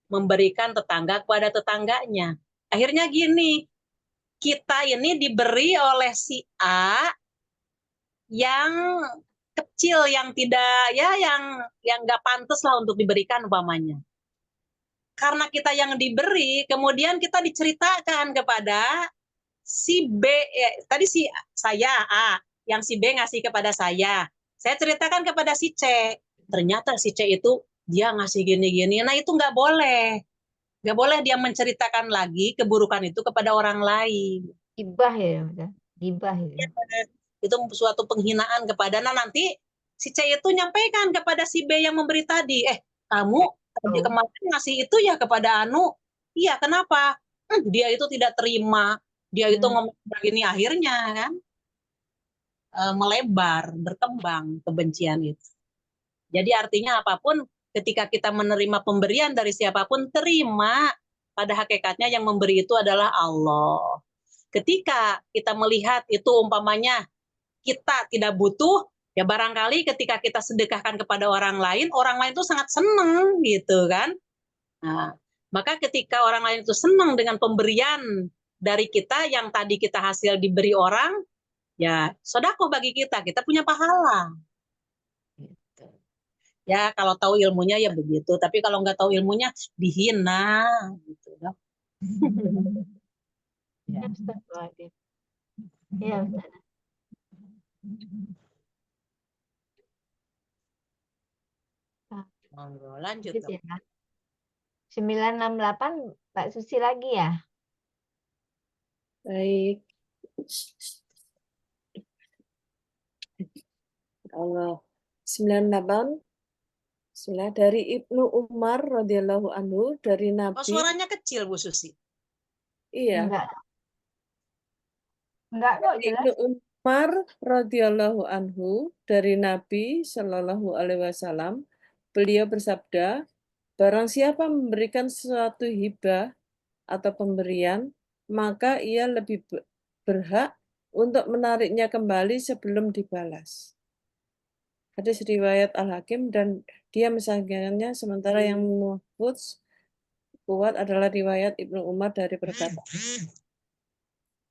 memberikan tetangga kepada tetangganya. Akhirnya gini, kita ini diberi oleh si A yang kecil, yang tidak ya yang nggak pantas lah untuk diberikan umpamanya. Karena kita yang diberi, kemudian kita diceritakan kepada si B, tadi si saya A, yang si B ngasih kepada saya. Saya ceritakan kepada si C. Ternyata si C itu dia ngasih gini-gini. Nah itu nggak boleh. Nggak boleh dia menceritakan lagi keburukan itu kepada orang lain. Gibah ya Ustazah. Gibah ya. Itu suatu penghinaan kepada, nah nanti si C itu nyampaikan kepada si B yang memberi tadi, kamu tadi kemarin ngasih itu ya kepada Anu, iya kenapa? Dia itu tidak terima, dia itu ngomong begini, akhirnya kan melebar, berkembang kebencian itu. Jadi artinya apapun ketika kita menerima pemberian dari siapapun, terima, pada hakikatnya yang memberi itu adalah Allah. Ketika kita melihat itu umpamanya kita tidak butuh, ya barangkali ketika kita sedekahkan kepada orang lain itu sangat senang gitu kan. Nah, maka ketika orang lain itu senang dengan pemberian dari kita yang tadi kita hasil diberi orang, ya sedekah bagi kita punya pahala. Ya kalau tahu ilmunya ya begitu, tapi kalau nggak tahu ilmunya dihina gitu, Dok. Ya, Astagfirullahaladzim. Ya, Ustaz. Monggo lanjut, Gitu Dok. ya. 968 Mbak Susi lagi ya? Baik. Allah. 98. Bismillah, dari Ibnu Umar radhiyallahu anhu, dari Oh, Nabi. suaranya kecil, Bu Susi. Iya. Enggak kok, Dari jelas. Ibnu Umar radhiyallahu anhu, dari Nabi Shallallahu alaihi wasallam, beliau bersabda, barang siapa memberikan sesuatu hibah atau pemberian, maka ia lebih berhak untuk menariknya kembali sebelum dibalas. Hadis riwayat Al-Hakim dan dia mensahihkannya, sementara yang mahfudz kuat adalah riwayat Ibnu Umar dari perkataan.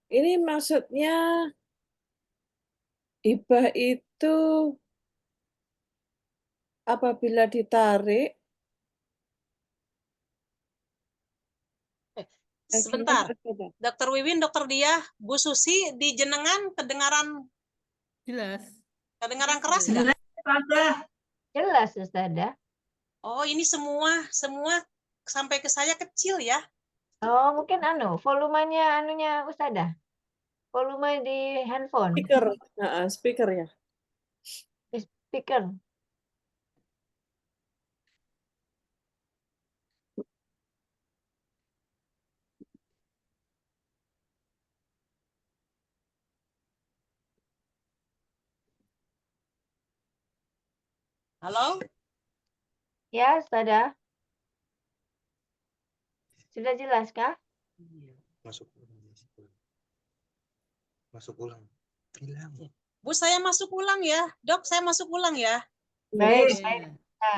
Ini maksudnya hibah itu apabila ditarik. Sebentar, Dokter Wiwin, Dokter Diah, Bu Susi di jenengan kedengaran Jelas. keras nggak? Jelas, Ustazah. Oh, ini semua sampai ke saya kecil ya. Oh, mungkin volumenya Ustazah. Volume di handphone. Speaker ya. Speaker. Halo? Ya, Ustazah. Sudah jelas kah? Masuk ulang. Bilang. Bu, saya masuk ulang ya. Dok, saya masuk ulang ya. Baik, Iya. baik. Ya.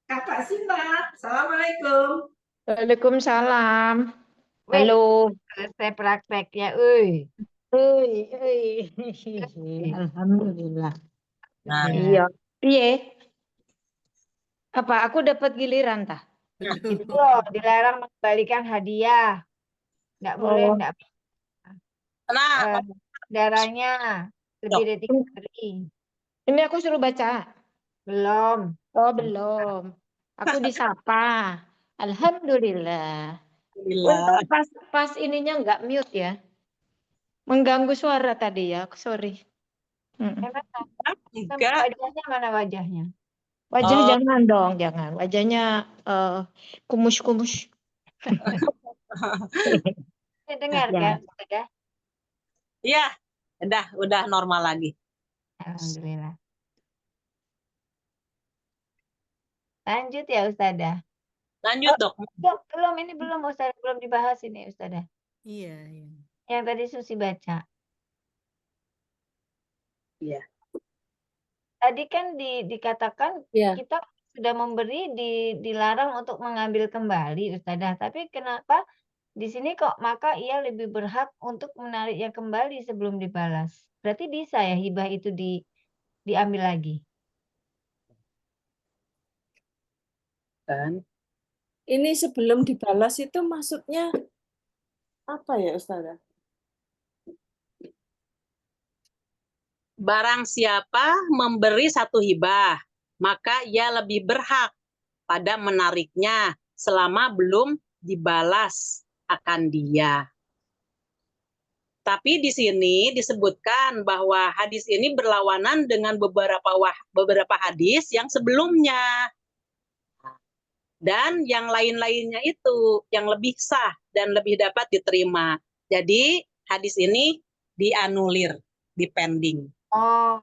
Kakak Sinta, Assalamualaikum. Waalaikumsalam. Wih, Halo. selesai prakteknya. Alhamdulillah. Nah, Iya. Piye? Apa aku dapat giliran tah? Itu loh, dilarang mengembalikan hadiah. Nggak boleh, Oh. nggak nah, darahnya lebih dari 3 hari. Ini aku suruh baca. Belum. Oh, belum. Aku disapa. Alhamdulillah. alhamdulillah. Untung pas ininya nggak mute ya. Mengganggu suara tadi ya. Sorry. Emang Enggak. wajahnya mana wajahnya? Wajah Oh. jangan dong, jangan. Wajahnya kumus-kumus. Dengar Ya. kan? Sudah? Iya, udah normal lagi. Alhamdulillah. Lanjut ya Ustazah. Lanjut, Dok. Ini belum Ustazah, belum dibahas ini Ustazah. Iya, iya. Yang tadi Susi baca. Iya. Tadi kan dikatakan Ya. kita sudah memberi, dilarang untuk mengambil kembali Ustazah. Tapi kenapa di sini kok maka ia lebih berhak untuk menariknya kembali sebelum dibalas? Berarti bisa ya hibah itu diambil lagi. Kan? Ini sebelum dibalas itu maksudnya apa ya, Ustazah? Barang siapa memberi satu hibah, maka ia lebih berhak pada menariknya selama belum dibalas akan dia. Tapi di sini disebutkan bahwa hadis ini berlawanan dengan beberapa hadis yang sebelumnya. Dan yang lain-lainnya itu yang lebih sah dan lebih dapat diterima. Jadi hadis ini dianulir, dipending. Oh,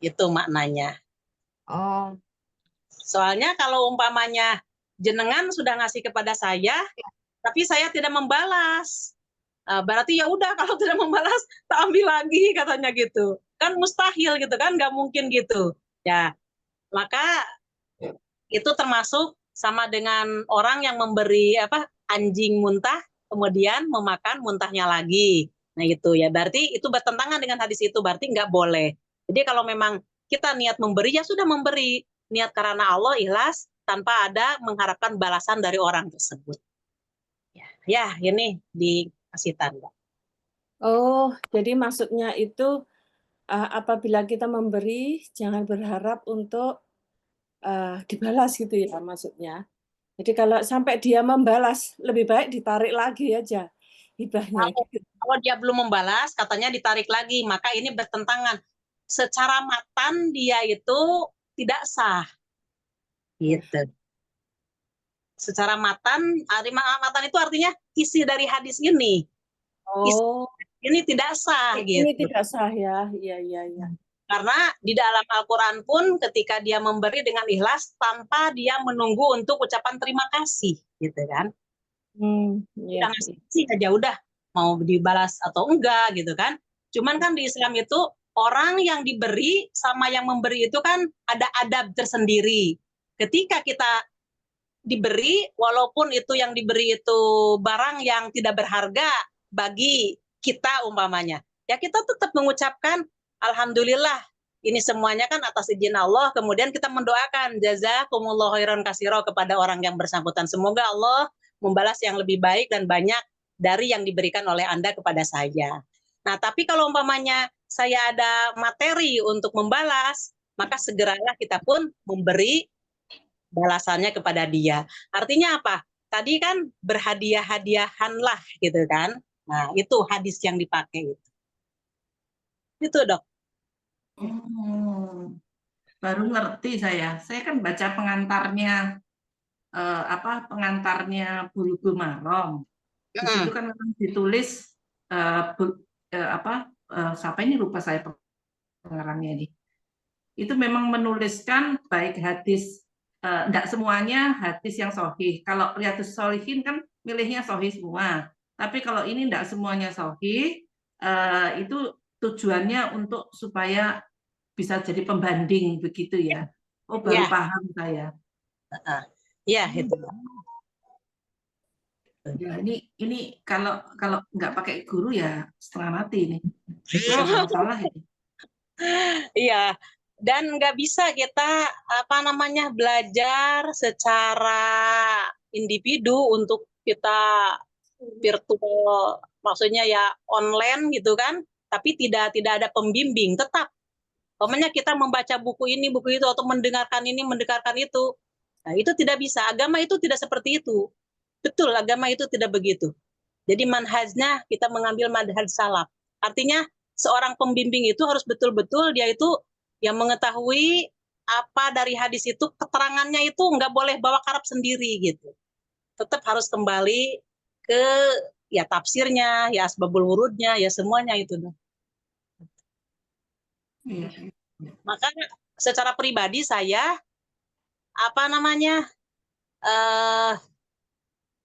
Itu maknanya. Oh, Soalnya kalau umpamanya jenengan sudah ngasih kepada saya, tapi saya tidak membalas. Berarti ya udah kalau tidak membalas, tak ambil lagi katanya gitu. Kan mustahil gitu kan, nggak mungkin gitu. Ya, maka itu termasuk sama dengan orang yang memberi anjing muntah kemudian memakan muntahnya lagi. Nah itu ya berarti itu bertentangan dengan hadis itu, berarti nggak boleh. Jadi kalau memang kita niat memberi ya sudah memberi, niat karena Allah ikhlas tanpa ada mengharapkan balasan dari orang tersebut. Ya ini dikasih tanda. Oh, jadi maksudnya itu apabila kita memberi jangan berharap untuk dibalas gitu ya maksudnya. Jadi kalau sampai dia membalas, lebih baik ditarik lagi aja hibahnya. Kalau dia belum membalas, katanya ditarik lagi. Maka ini bertentangan. Secara matan dia itu tidak sah. Gitu. Secara matan itu artinya isi dari hadis ini. Oh, Ini tidak sah. ini Gitu. tidak sah ya. Iya. Karena di dalam Al-Quran pun ketika dia memberi dengan ikhlas tanpa dia menunggu untuk ucapan terima kasih. Gitu kan. Iya. Udah ngasih sih aja udah mau dibalas atau enggak gitu kan. Cuman kan di Islam itu orang yang diberi sama yang memberi itu kan ada adab tersendiri. Ketika kita diberi, walaupun itu yang diberi itu barang yang tidak berharga bagi kita umpamanya, ya kita tetap mengucapkan alhamdulillah. Ini semuanya kan atas izin Allah. Kemudian kita mendoakan jazakumullahu khairan katsira kepada orang yang bersangkutan. Semoga Allah membalas yang lebih baik dan banyak dari yang diberikan oleh Anda kepada saya. Nah, tapi kalau umpamanya saya ada materi untuk membalas, maka segeralah kita pun memberi balasannya kepada dia. Artinya apa? Tadi kan berhadiah-hadiahanlah gitu kan. Nah, itu hadis yang dipakai itu. Itu, Dok. Baru ngerti saya. Saya kan baca pengantarnya pengantarnya Bulughul Maram. Di situ kan memang ditulis siapa ini lupa saya pengarangnya ini. Itu memang menuliskan baik hadis enggak semuanya hadis yang sahih. Kalau Riyadhus Shalihin kan milihnya sahih semua. Tapi kalau ini enggak semuanya sahih, itu tujuannya untuk supaya bisa jadi pembanding begitu ya. Oh, baru paham saya. Iya, itu. Ya, ini kalau nggak pakai guru ya setengah mati ini. Masalah ini. Iya, dan nggak bisa kita belajar secara individu untuk kita virtual, maksudnya ya online gitu kan, tapi tidak ada pembimbing. Tetap umpamanya kita membaca buku ini, buku itu, atau mendengarkan ini, mendengarkan itu. Nah, itu tidak bisa. Agama itu tidak seperti itu. Betul, agama itu tidak begitu. Jadi manhajnya kita mengambil manhaj salaf. Artinya seorang pembimbing itu harus betul-betul dia itu yang mengetahui apa dari hadis itu, keterangannya itu nggak boleh bawa karap sendiri gitu. Tetap harus kembali ke ya tafsirnya, ya asbabul wurudnya, ya semuanya itu. Maka secara pribadi saya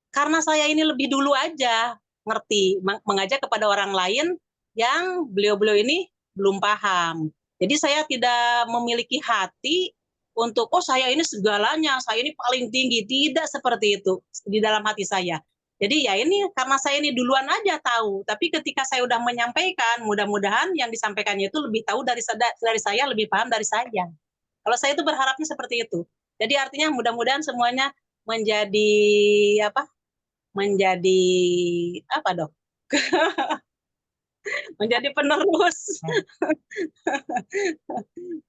karena saya ini lebih dulu aja ngerti mengajak kepada orang lain yang beliau-beliau ini belum paham. Jadi saya tidak memiliki hati untuk saya ini segalanya, saya ini paling tinggi, tidak seperti itu di dalam hati saya. Jadi ya ini karena saya ini duluan aja tahu, tapi ketika saya udah menyampaikan, mudah-mudahan yang disampaikannya itu lebih tahu dari saya, lebih paham dari saya. Kalau saya itu berharapnya seperti itu. Jadi artinya mudah-mudahan semuanya menjadi Dok? Menjadi penerus.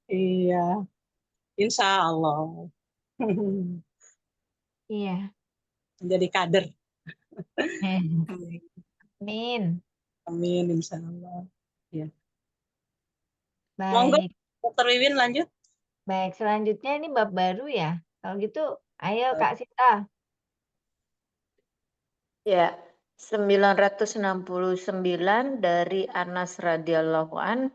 Iya. Insya Allah. Iya. Menjadi kader. Amin. Amin, insya Allah. Ya. Baik. Monggo, Dr. Wiwin lanjut. Baik, selanjutnya ini bab baru ya. Kalau gitu, ayo Kak Sita. Ya, 969 dari Anas radhiyallahu an,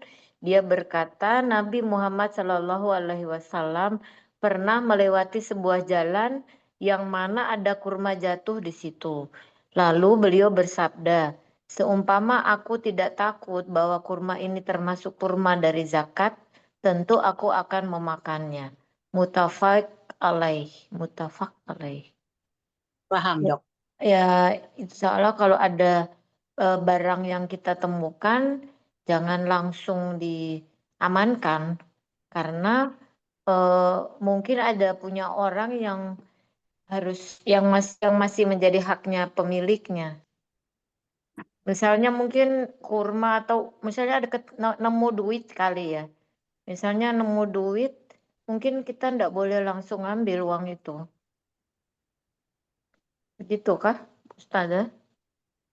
Dia berkata, Nabi Muhammad SAW pernah melewati sebuah jalan yang mana ada kurma jatuh di situ. Lalu beliau bersabda, seumpama aku tidak takut bahwa kurma ini termasuk kurma dari zakat, tentu aku akan memakannya. Muttafaq alaih. Muttafaq alaih. Paham, Dok? Ya, insya Allah kalau ada barang yang kita temukan, jangan langsung diamankan karena mungkin ada punya orang yang masih menjadi haknya pemiliknya. Misalnya mungkin kurma atau misalnya ada nemu duit kali ya. Misalnya nemu duit, mungkin kita tidak boleh langsung ambil uang itu. Begitu kah, Ustazah?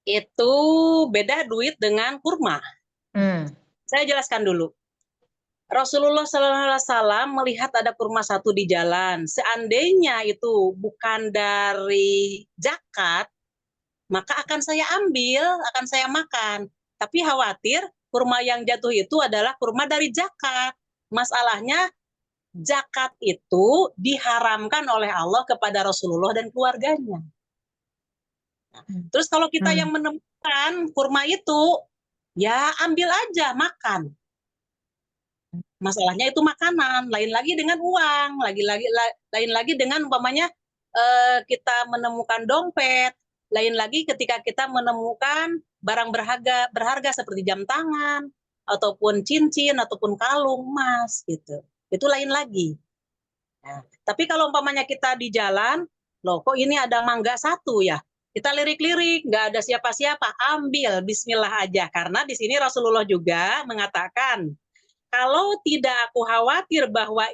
Itu beda duit dengan kurma. Saya jelaskan dulu. Rasulullah SAW melihat ada kurma satu di jalan. Seandainya itu bukan dari zakat, maka akan saya ambil, akan saya makan. Tapi khawatir kurma yang jatuh itu adalah kurma dari zakat. Masalahnya zakat itu diharamkan oleh Allah kepada Rasulullah dan keluarganya. Terus kalau kita yang menemukan kurma itu, ya ambil aja, makan. Masalahnya itu makanan, lain lagi dengan uang, lain lagi dengan umpamanya kita menemukan dompet, lain lagi ketika kita menemukan barang berharga seperti jam tangan ataupun cincin ataupun kalung emas gitu. Itu lain lagi. Nah, tapi kalau umpamanya kita di jalan, loh kok ini ada mangga satu ya? Kita lirik-lirik, nggak ada siapa-siapa, ambil bismillah aja. Karena di sini Rasulullah juga mengatakan, kalau tidak aku khawatir bahwa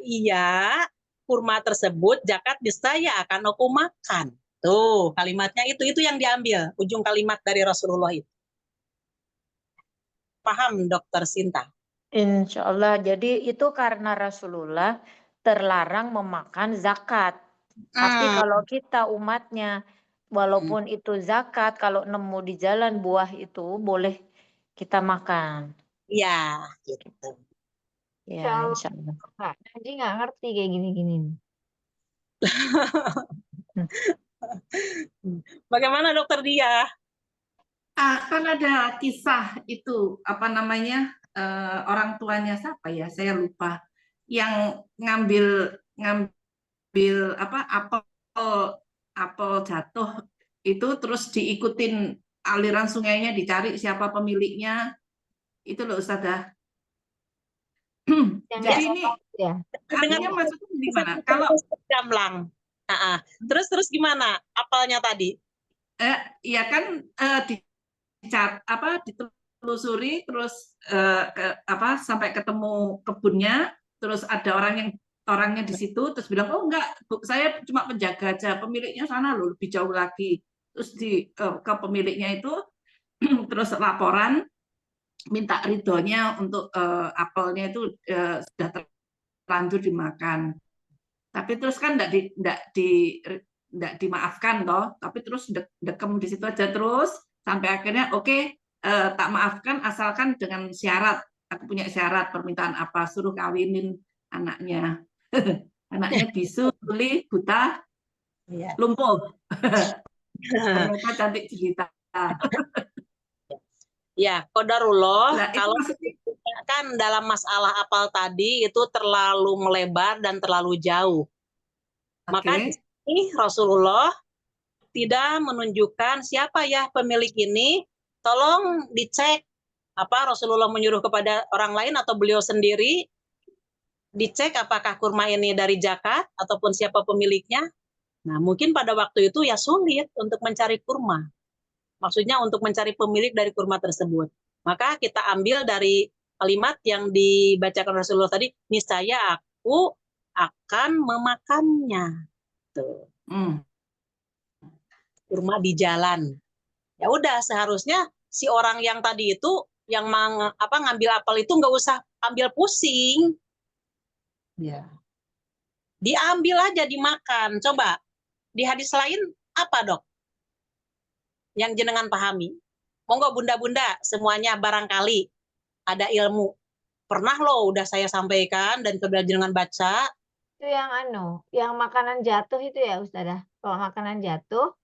kurma tersebut zakat niscaya akan aku makan. Tuh, kalimatnya itu yang diambil, ujung kalimat dari Rasulullah itu. Paham, Dokter Sinta? Insya Allah. Jadi itu karena Rasulullah terlarang memakan zakat. Tapi kalau kita umatnya, walaupun itu zakat, kalau nemu di jalan buah itu boleh kita makan. Iya, gitu. Ya, insya Allah. Jadi nggak ngerti kayak gini-gini. Bagaimana Dokter Dia? Kan ada kisah itu apa namanya orang tuanya siapa ya, saya lupa, yang ngambil apa apel jatuh itu terus diikutin aliran sungainya, dicari siapa pemiliknya itu loh Ustazah. Jadi ini artinya maksudnya gimana? Kalau gamblang, terus gimana apalnya tadi? Ya kan ditelusuri terus sampai ketemu kebunnya, terus ada orangnya di situ, terus bilang oh enggak Bu, saya cuma penjaga aja, pemiliknya sana loh lebih jauh lagi. Terus ke pemiliknya itu terus laporan minta ridhonya untuk apelnya itu sudah terlanjur dimakan. Tapi terus kan enggak dimaafkan toh, tapi terus dekem di situ aja terus sampai akhirnya oke, tak maafkan asalkan dengan syarat, aku punya syarat, permintaan apa, suruh kawinin anaknya. Anaknya bisu, tuli, buta, lumpuh. Ternyata cantik jelita. Ya, qadarullah. Nah, kalau kan dalam masalah apal tadi itu terlalu melebar dan terlalu jauh. Maka di sini Rasulullah tidak menunjukkan siapa ya pemilik ini, tolong dicek. Apa Rasulullah menyuruh kepada orang lain atau beliau sendiri dicek apakah kurma ini dari zakat ataupun siapa pemiliknya. Nah, mungkin pada waktu itu ya sulit untuk mencari kurma. Maksudnya untuk mencari pemilik dari kurma tersebut. Maka kita ambil dari kalimat yang dibacakan Rasulullah tadi, niscaya aku akan memakannya. Tuh. Kurma di jalan. Ya udah, seharusnya si orang yang tadi itu yang ngambil apel itu nggak usah ambil pusing. Ya. Diambil aja, dimakan. Coba di hadis lain apa, Dok? Yang jenengan pahami. Monggo bunda-bunda semuanya barangkali ada ilmu. Pernah loh udah saya sampaikan dan kemudian jangan baca. Itu yang yang makanan jatuh itu ya Ustazah. Kalau makanan jatuh,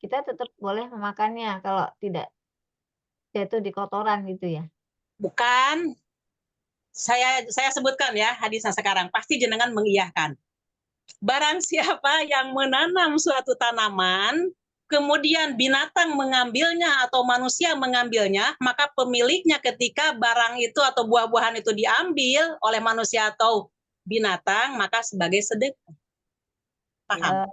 kita tetap boleh memakannya kalau tidak jatuh di kotoran gitu ya. Bukan, saya sebutkan ya hadisnya sekarang, pasti jenengan mengiyahkan. Barang siapa yang menanam suatu tanaman, kemudian binatang mengambilnya atau manusia mengambilnya, maka pemiliknya ketika barang itu atau buah-buahan itu diambil oleh manusia atau binatang, maka sebagai sedekah. Paham?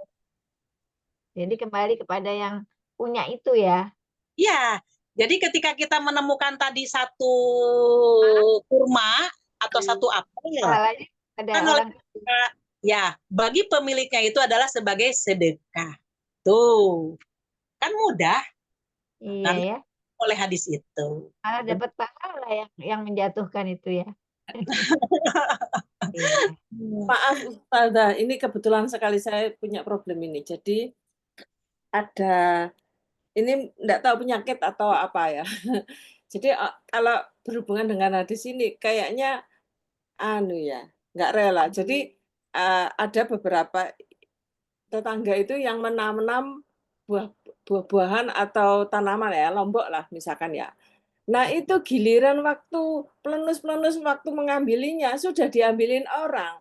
Jadi kembali kepada yang punya itu ya. Iya. Jadi ketika kita menemukan tadi satu kurma atau satu apel, Pahalanya ada kan orang ya, bagi pemiliknya itu adalah sebagai sedekah. Tuh, kan mudah iya kan ya. oleh hadis itu. Malah dapat pahala yang menjatuhkan itu ya. Iya. Maaf Ustazah, ini kebetulan sekali saya punya problem ini. Jadi ada ini enggak tahu penyakit atau apa ya. Jadi kalau berhubungan dengan hadis ini kayaknya ya, nggak rela. Jadi ada beberapa tetangga itu yang menanam buah-buahan atau tanaman ya, lombok lah misalkan ya. Nah itu giliran waktu pelenus-pelenus waktu mengambilinya sudah diambilin orang.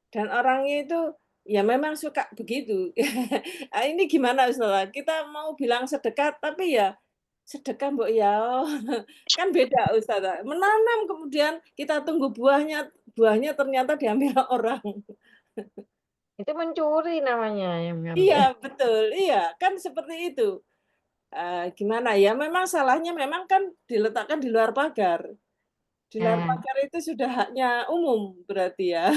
Dan orangnya itu ya memang suka begitu. Ini gimana Ustazah? Kita mau bilang sedekah tapi ya sedekah Mbok ya. Kan beda Ustazah. Menanam kemudian kita tunggu buahnya ternyata diambil orang. Itu mencuri namanya yang mengambil. Iya, betul. Iya, kan seperti itu. Gimana ya, memang salahnya memang kan diletakkan di luar pagar. Di luar pagar itu sudah haknya umum berarti ya.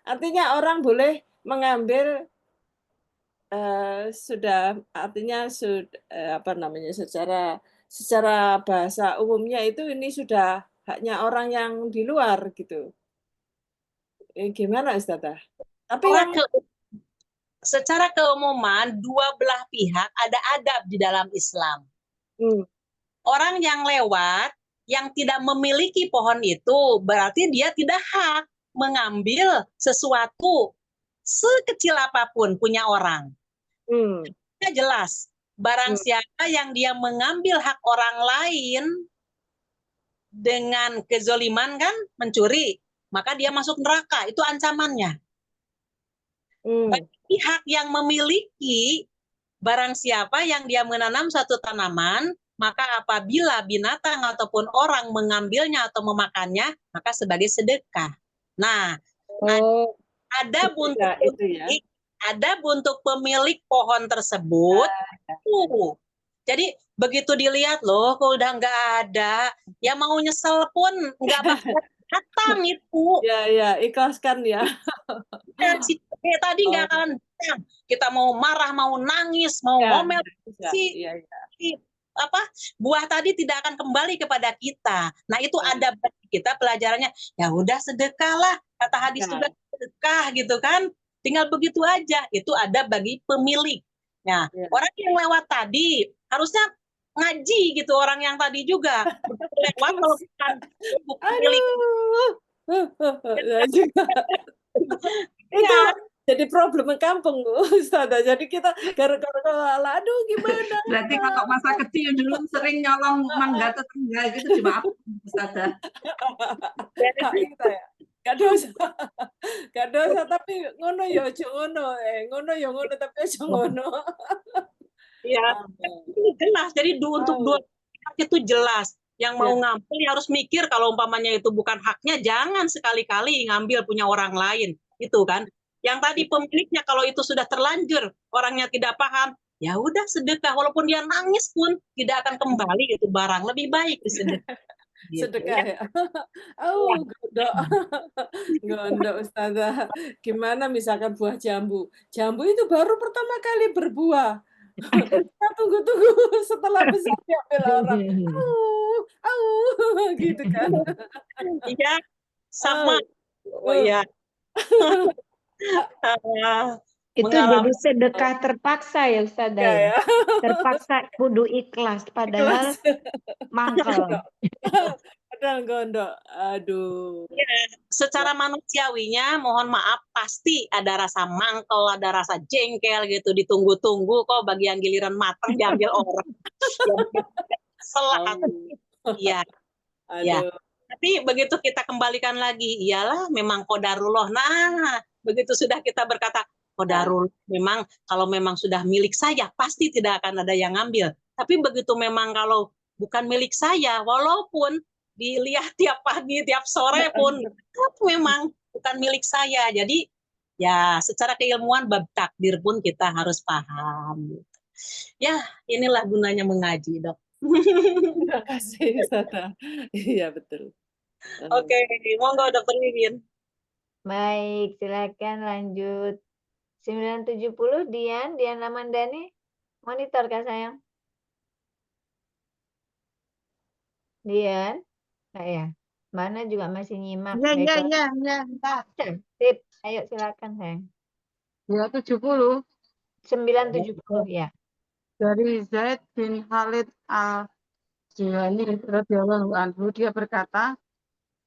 Artinya orang boleh mengambil sudah artinya apa namanya, secara bahasa umumnya itu ini sudah haknya orang yang di luar gitu. Gimana Ustazah? Tapi yang Secara keumuman dua belah pihak ada adab di dalam Islam. Orang yang lewat yang tidak memiliki pohon itu berarti dia tidak hak mengambil sesuatu sekecil apapun punya orang. Jelas, barang siapa yang dia mengambil hak orang lain dengan kezoliman kan, mencuri, maka dia masuk neraka, itu ancamannya. Bagi pihak yang memiliki barang siapa yang dia menanam satu tanaman, maka apabila binatang ataupun orang mengambilnya atau memakannya, maka sebagai sedekah. Nah, ada untuk pemilik pohon tersebut. Jadi begitu dilihat loh, kalau udah nggak ada, ya mau nyesel pun nggak bakal datang itu. Ya, ikhlaskan ya. Tadi nggak akan datang. Kita mau marah, mau nangis, mau ngomel, buah tadi tidak akan kembali kepada kita. Nah itu ada bagi kita pelajarannya. Ya udah sedekahlah, kata hadis juga sedekah gitu kan. Tinggal begitu aja. Itu ada bagi pemilik. Nah orang yang lewat tadi harusnya ngaji gitu, orang yang tadi juga lewat kalau bukan pemilik. Itu jadi problem kampung Ustazah. Jadi kita gara-gara aduh gimana. Berarti kalau masa kecil dulu sering nyolong mangga tetangga gitu dimaafkan Ustazah. Gak dosa. Gak dosa tapi ngono ya ojo ngono. Ngono ya ngono tapi ojo ngono. Iya, ini jelas. Jadi untuk dua pihak itu jelas. Yang mau ngambil ya harus mikir kalau umpamanya itu bukan haknya, jangan sekali-kali ngambil punya orang lain. Itu kan. Yang tadi pemiliknya kalau itu sudah terlanjur, orangnya tidak paham, ya udah sedekah. Walaupun dia nangis pun tidak akan kembali itu barang. Lebih baik disedekah. Sedekah ya. Gondok Ustazah. Gimana misalkan buah jambu. Jambu itu baru pertama kali berbuah. Tunggu setelah besar diambil orang. Gitu kan. Iya, sama. Oh iya. Itu Mengalami jadi sedekah terpaksa ya Ustazah Enggak ya. ya. Terpaksa kudu ikhlas padahal Ikhlas. mangkel. Padahal gondok. Aduh. ya, secara manusiawinya, mohon maaf, pasti ada rasa mangkel, ada rasa jengkel gitu, ditunggu-tunggu kok bagian giliran matang diambil orang. Ya, salah. Iya, ya. Aduh. Tapi begitu kita kembalikan lagi, iyalah memang qadarullah. Nah, begitu sudah kita berkata qadarullah, memang kalau memang sudah milik saya, pasti tidak akan ada yang ngambil. Tapi begitu memang kalau bukan milik saya, walaupun dilihat tiap pagi, tiap sore pun, memang bukan milik saya. Jadi ya secara keilmuan bab takdir pun kita harus paham. Ya, inilah gunanya mengaji, Dok. Terima kasih Ustazah. Iya betul. Oke, monggo Dokter Wiwin. Baik, silakan lanjut. 970 Dian Lamandani. Monitor Kak sayang. Dian, Kak ya. Mana juga masih nyimak. Baiklah. Bentar. Sip, ayo silakan sayang. 270 970 ya. dari Zaid bin Khalid al-Juhani radhiyallahu anhu, dia berkata,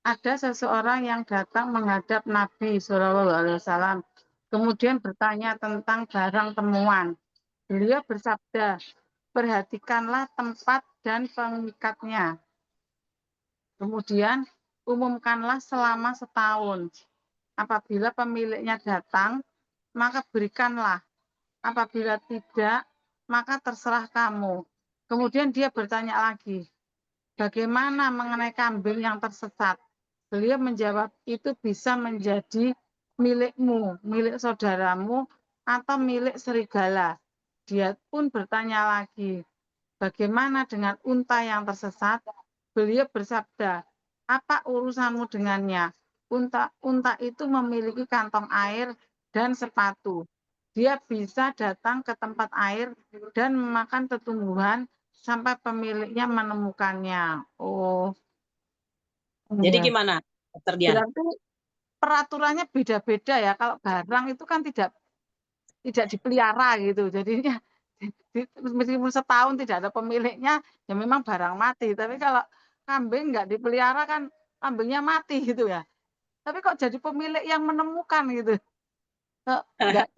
ada seseorang yang datang menghadap Nabi SAW, kemudian bertanya tentang barang temuan. Beliau bersabda, perhatikanlah tempat dan pengikatnya. Kemudian umumkanlah selama setahun. Apabila pemiliknya datang, maka berikanlah. Apabila tidak, maka terserah kamu. Kemudian dia bertanya lagi, bagaimana mengenai kambing yang tersesat? Beliau menjawab, itu bisa menjadi milikmu, milik saudaramu, atau milik serigala. Dia pun bertanya lagi, bagaimana dengan unta yang tersesat? Beliau bersabda, apa urusanmu dengannya? Unta itu memiliki kantong air dan sepatu. Dia bisa datang ke tempat air dan memakan tumbuhan sampai pemiliknya menemukannya. Oh, Jadi iya. gimana, Dokter Dian? Berarti peraturannya beda-beda ya. Kalau barang itu kan tidak dipelihara gitu. Jadinya meskipun setahun tidak ada pemiliknya, ya memang barang mati. Tapi kalau kambing nggak dipelihara kan kambingnya mati gitu ya. Tapi kok jadi pemilik yang menemukan gitu. Kok nggak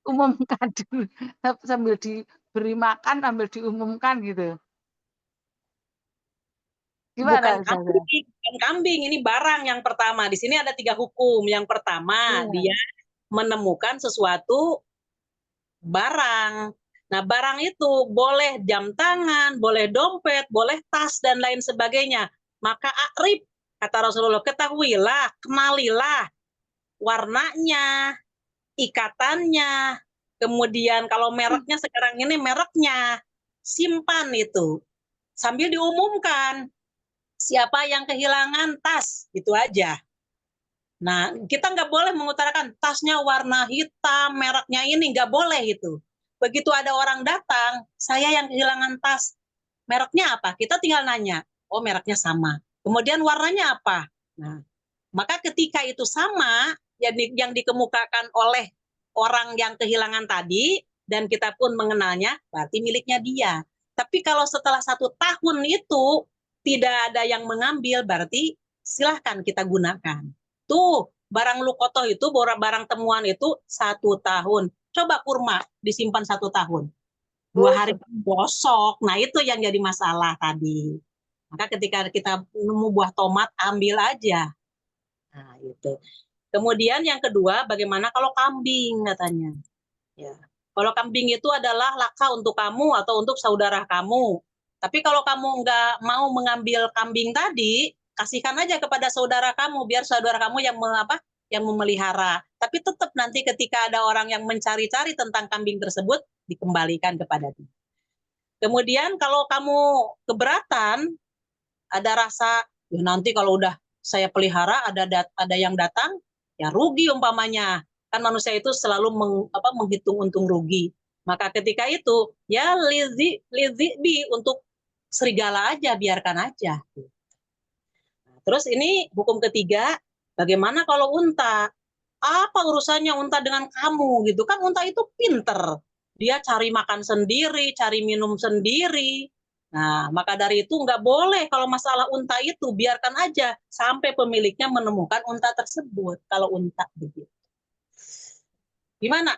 umumkan dulu sambil diberi makan sambil diumumkan gitu. Gimana Ustazah? Bukan kambing, ini barang yang pertama. Di sini ada 3 hukum. Yang pertama, dia menemukan sesuatu barang. Nah, barang itu boleh jam tangan, boleh dompet, boleh tas, dan lain sebagainya. Maka akrib, kata Rasulullah, ketahuilah, kenalilah warnanya, ikatannya, kemudian kalau mereknya sekarang ini mereknya, simpan itu. Sambil diumumkan, siapa yang kehilangan tas, itu aja. Nah, kita nggak boleh mengutarakan tasnya warna hitam, mereknya ini, nggak boleh itu. Begitu ada orang datang, saya yang kehilangan tas, mereknya apa? Kita tinggal nanya, oh mereknya sama. Kemudian warnanya apa? Nah, maka ketika itu sama, yang dikemukakan oleh orang yang kehilangan tadi, dan kita pun mengenalnya, berarti miliknya dia. Tapi kalau setelah 1 tahun itu, tidak ada yang mengambil, berarti silahkan kita gunakan. Tuh, barang lukotoh itu, barang temuan itu 1 tahun. Coba kurma disimpan 1 tahun. 2 hari bosok. Nah, itu yang jadi masalah tadi. Maka ketika kita nemu buah tomat, ambil aja. Nah, itu. Kemudian yang kedua, bagaimana kalau kambing katanya. Ya. Kalau kambing itu adalah laka untuk kamu atau untuk saudara kamu. Tapi kalau kamu nggak mau mengambil kambing tadi, kasihkan aja kepada saudara kamu, biar saudara kamu yang memelihara. Tapi tetap nanti ketika ada orang yang mencari-cari tentang kambing tersebut, dikembalikan kepada dia. Kemudian kalau kamu keberatan, ada rasa, ya nanti kalau udah saya pelihara, ada yang datang, ya rugi umpamanya. Kan manusia itu selalu menghitung untung rugi. Maka ketika itu, ya lizi untuk serigala aja, biarkan aja. Terus ini hukum ketiga, bagaimana kalau unta? Apa urusannya unta dengan kamu gitu kan? Unta itu pinter, dia cari makan sendiri, cari minum sendiri. Nah, maka dari itu nggak boleh kalau masalah unta itu, biarkan aja sampai pemiliknya menemukan unta tersebut. Kalau unta begitu. Gimana,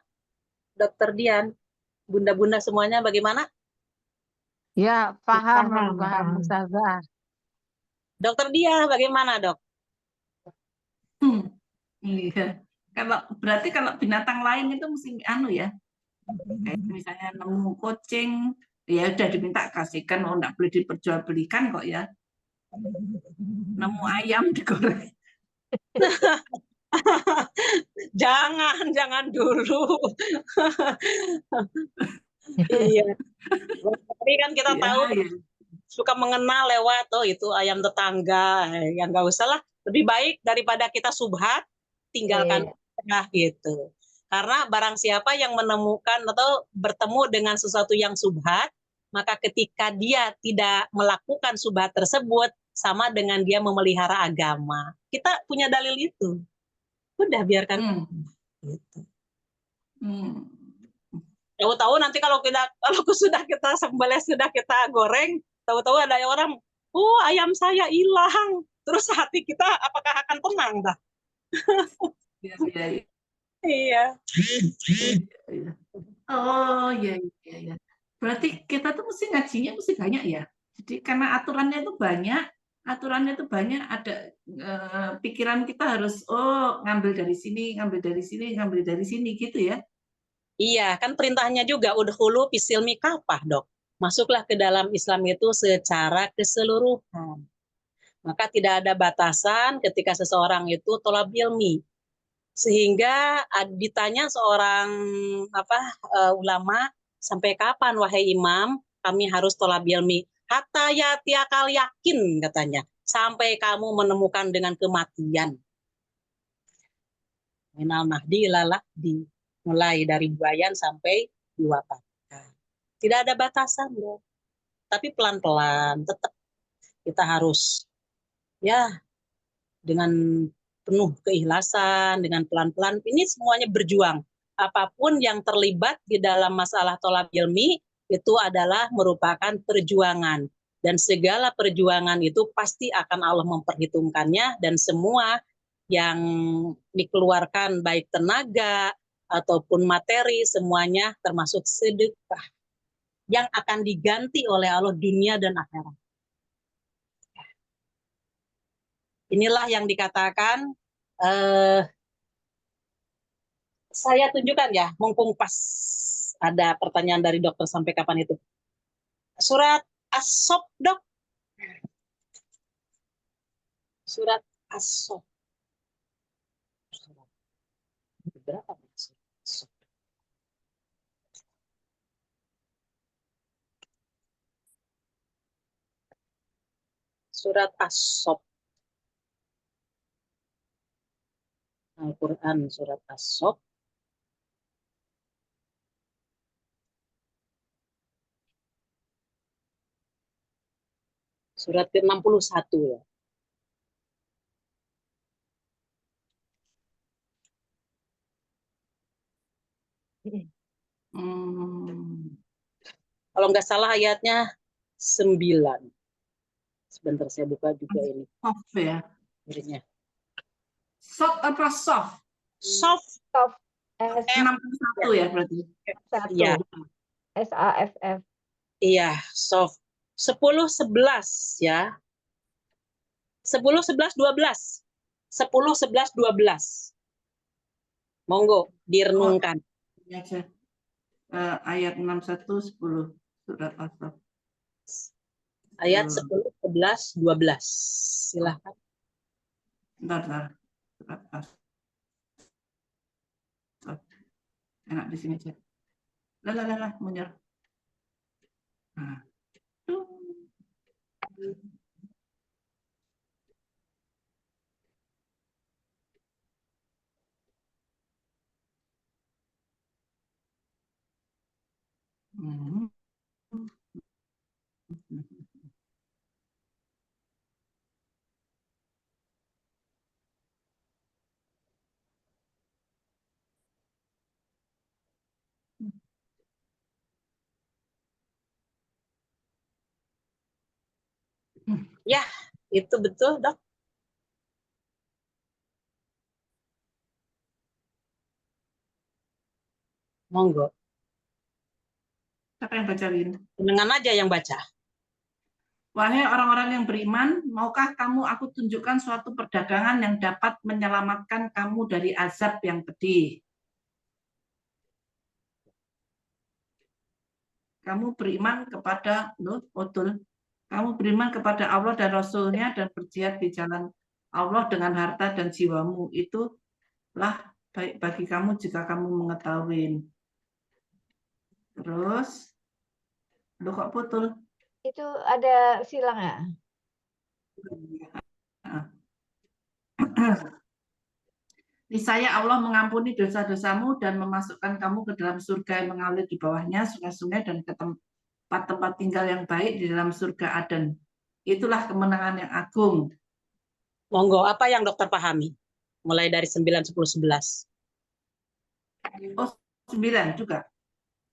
Dokter Dian? Bunda-bunda semuanya bagaimana? Ya, paham, Paham, paham, paham. Ustazah. Dokter Dian bagaimana, Dok? Iya. Berarti kalau binatang lain itu mesti anu ya, kayak misalnya nemu kucing, ya udah diminta kasihkan, oh enggak boleh diperjualbelikan kok ya. Nemu ayam digoreng. Jangan dulu. Iya. Tapi kan kita Iya, tahu iya. suka mengenal lewat, oh itu ayam tetangga, yang nggak usah lah. Lebih baik daripada kita subhat, tinggalkan Iya. gitu. Karena barang siapa yang menemukan atau bertemu dengan sesuatu yang subhat, maka ketika dia tidak melakukan subhat tersebut, sama dengan dia memelihara agama. Kita punya dalil itu. Udah biarkan. Gitu. Tahu-tahu nanti kalau sudah kita sembelih, sudah kita goreng, tahu-tahu ada orang, oh ayam saya hilang. Terus hati kita apakah akan tenang, dah? Iya, iya, iya. Iya. Oh, iya, iya, iya. Berarti kita tuh mesti ngajinya mesti banyak ya. Jadi karena aturannya itu banyak, ada pikiran kita harus ngambil dari sini, ngambil dari sini, ngambil dari sini gitu ya. Iya, kan perintahnya juga udhulu fisilmi kafah, Dok. Masuklah ke dalam Islam itu secara keseluruhan. Maka tidak ada batasan ketika seseorang itu tolab ilmi. Sehingga ditanya seorang ulama, sampai kapan wahai imam kami harus tolab ilmi? Hatta yatiakal yakin katanya, sampai kamu menemukan dengan kematian. Minal mahdi ilalah di, mulai dari buayan sampai diwafatkan. Tidak ada batasan, loh. Tapi pelan-pelan tetap kita harus ya dengan penuh keikhlasan, dengan pelan-pelan. Ini semuanya berjuang. Apapun yang terlibat di dalam masalah tolab ilmi itu adalah merupakan perjuangan. Dan segala perjuangan itu pasti akan Allah memperhitungkannya, dan semua yang dikeluarkan baik tenaga ataupun materi, semuanya termasuk sedekah yang akan diganti oleh Allah dunia dan akhirat. Inilah yang dikatakan, saya tunjukkan ya, mumpung pas ada pertanyaan dari dokter sampai kapan itu. Surat As-Sof, Dok. Surat As-Sof. Berapa? Surat As-Sof. Al-Quran surat As-Sof. Surat ke-61 ya. Kalau nggak salah ayatnya 9. Sebentar saya buka juga ini. Soft ya. Dirinya. Soft apa soft? Soft. Soft. 61 ya berarti. Iya. SAFF. Iya, soft. 10, 11 ya. 10, 11, 12. 10, 11, 12. Monggo direnungkan. Ini aja. Ayat 61, 10 surat As-Sof. Ayat 10, 11, 12. Silahkan. Bentar. Surat As-Sof. Enak di sini aja. Lah, mundur. Nah. Ya, itu betul, Dok. Monggo. Siapa yang baca, Win? Dengan aja yang baca. Wahai orang-orang yang beriman, maukah kamu aku tunjukkan suatu perdagangan yang dapat menyelamatkan kamu dari azab yang pedih? Kamu beriman kepada betul. Kamu beriman kepada Allah dan Rasul-Nya dan berjihad di jalan Allah dengan harta dan jiwamu. Itulah baik bagi kamu jika kamu mengetahui. Terus, loh kok putul? Itu ada silang ya? Niscaya Allah mengampuni dosa-dosamu dan memasukkan kamu ke dalam surga yang mengalir di bawahnya sungai-sungai dan ke tempat-tempat tinggal yang baik di dalam surga Aden. Itulah kemenangan yang agung. Monggo, apa yang dokter pahami? Mulai dari 9, 10, 11. Oh, 9 juga.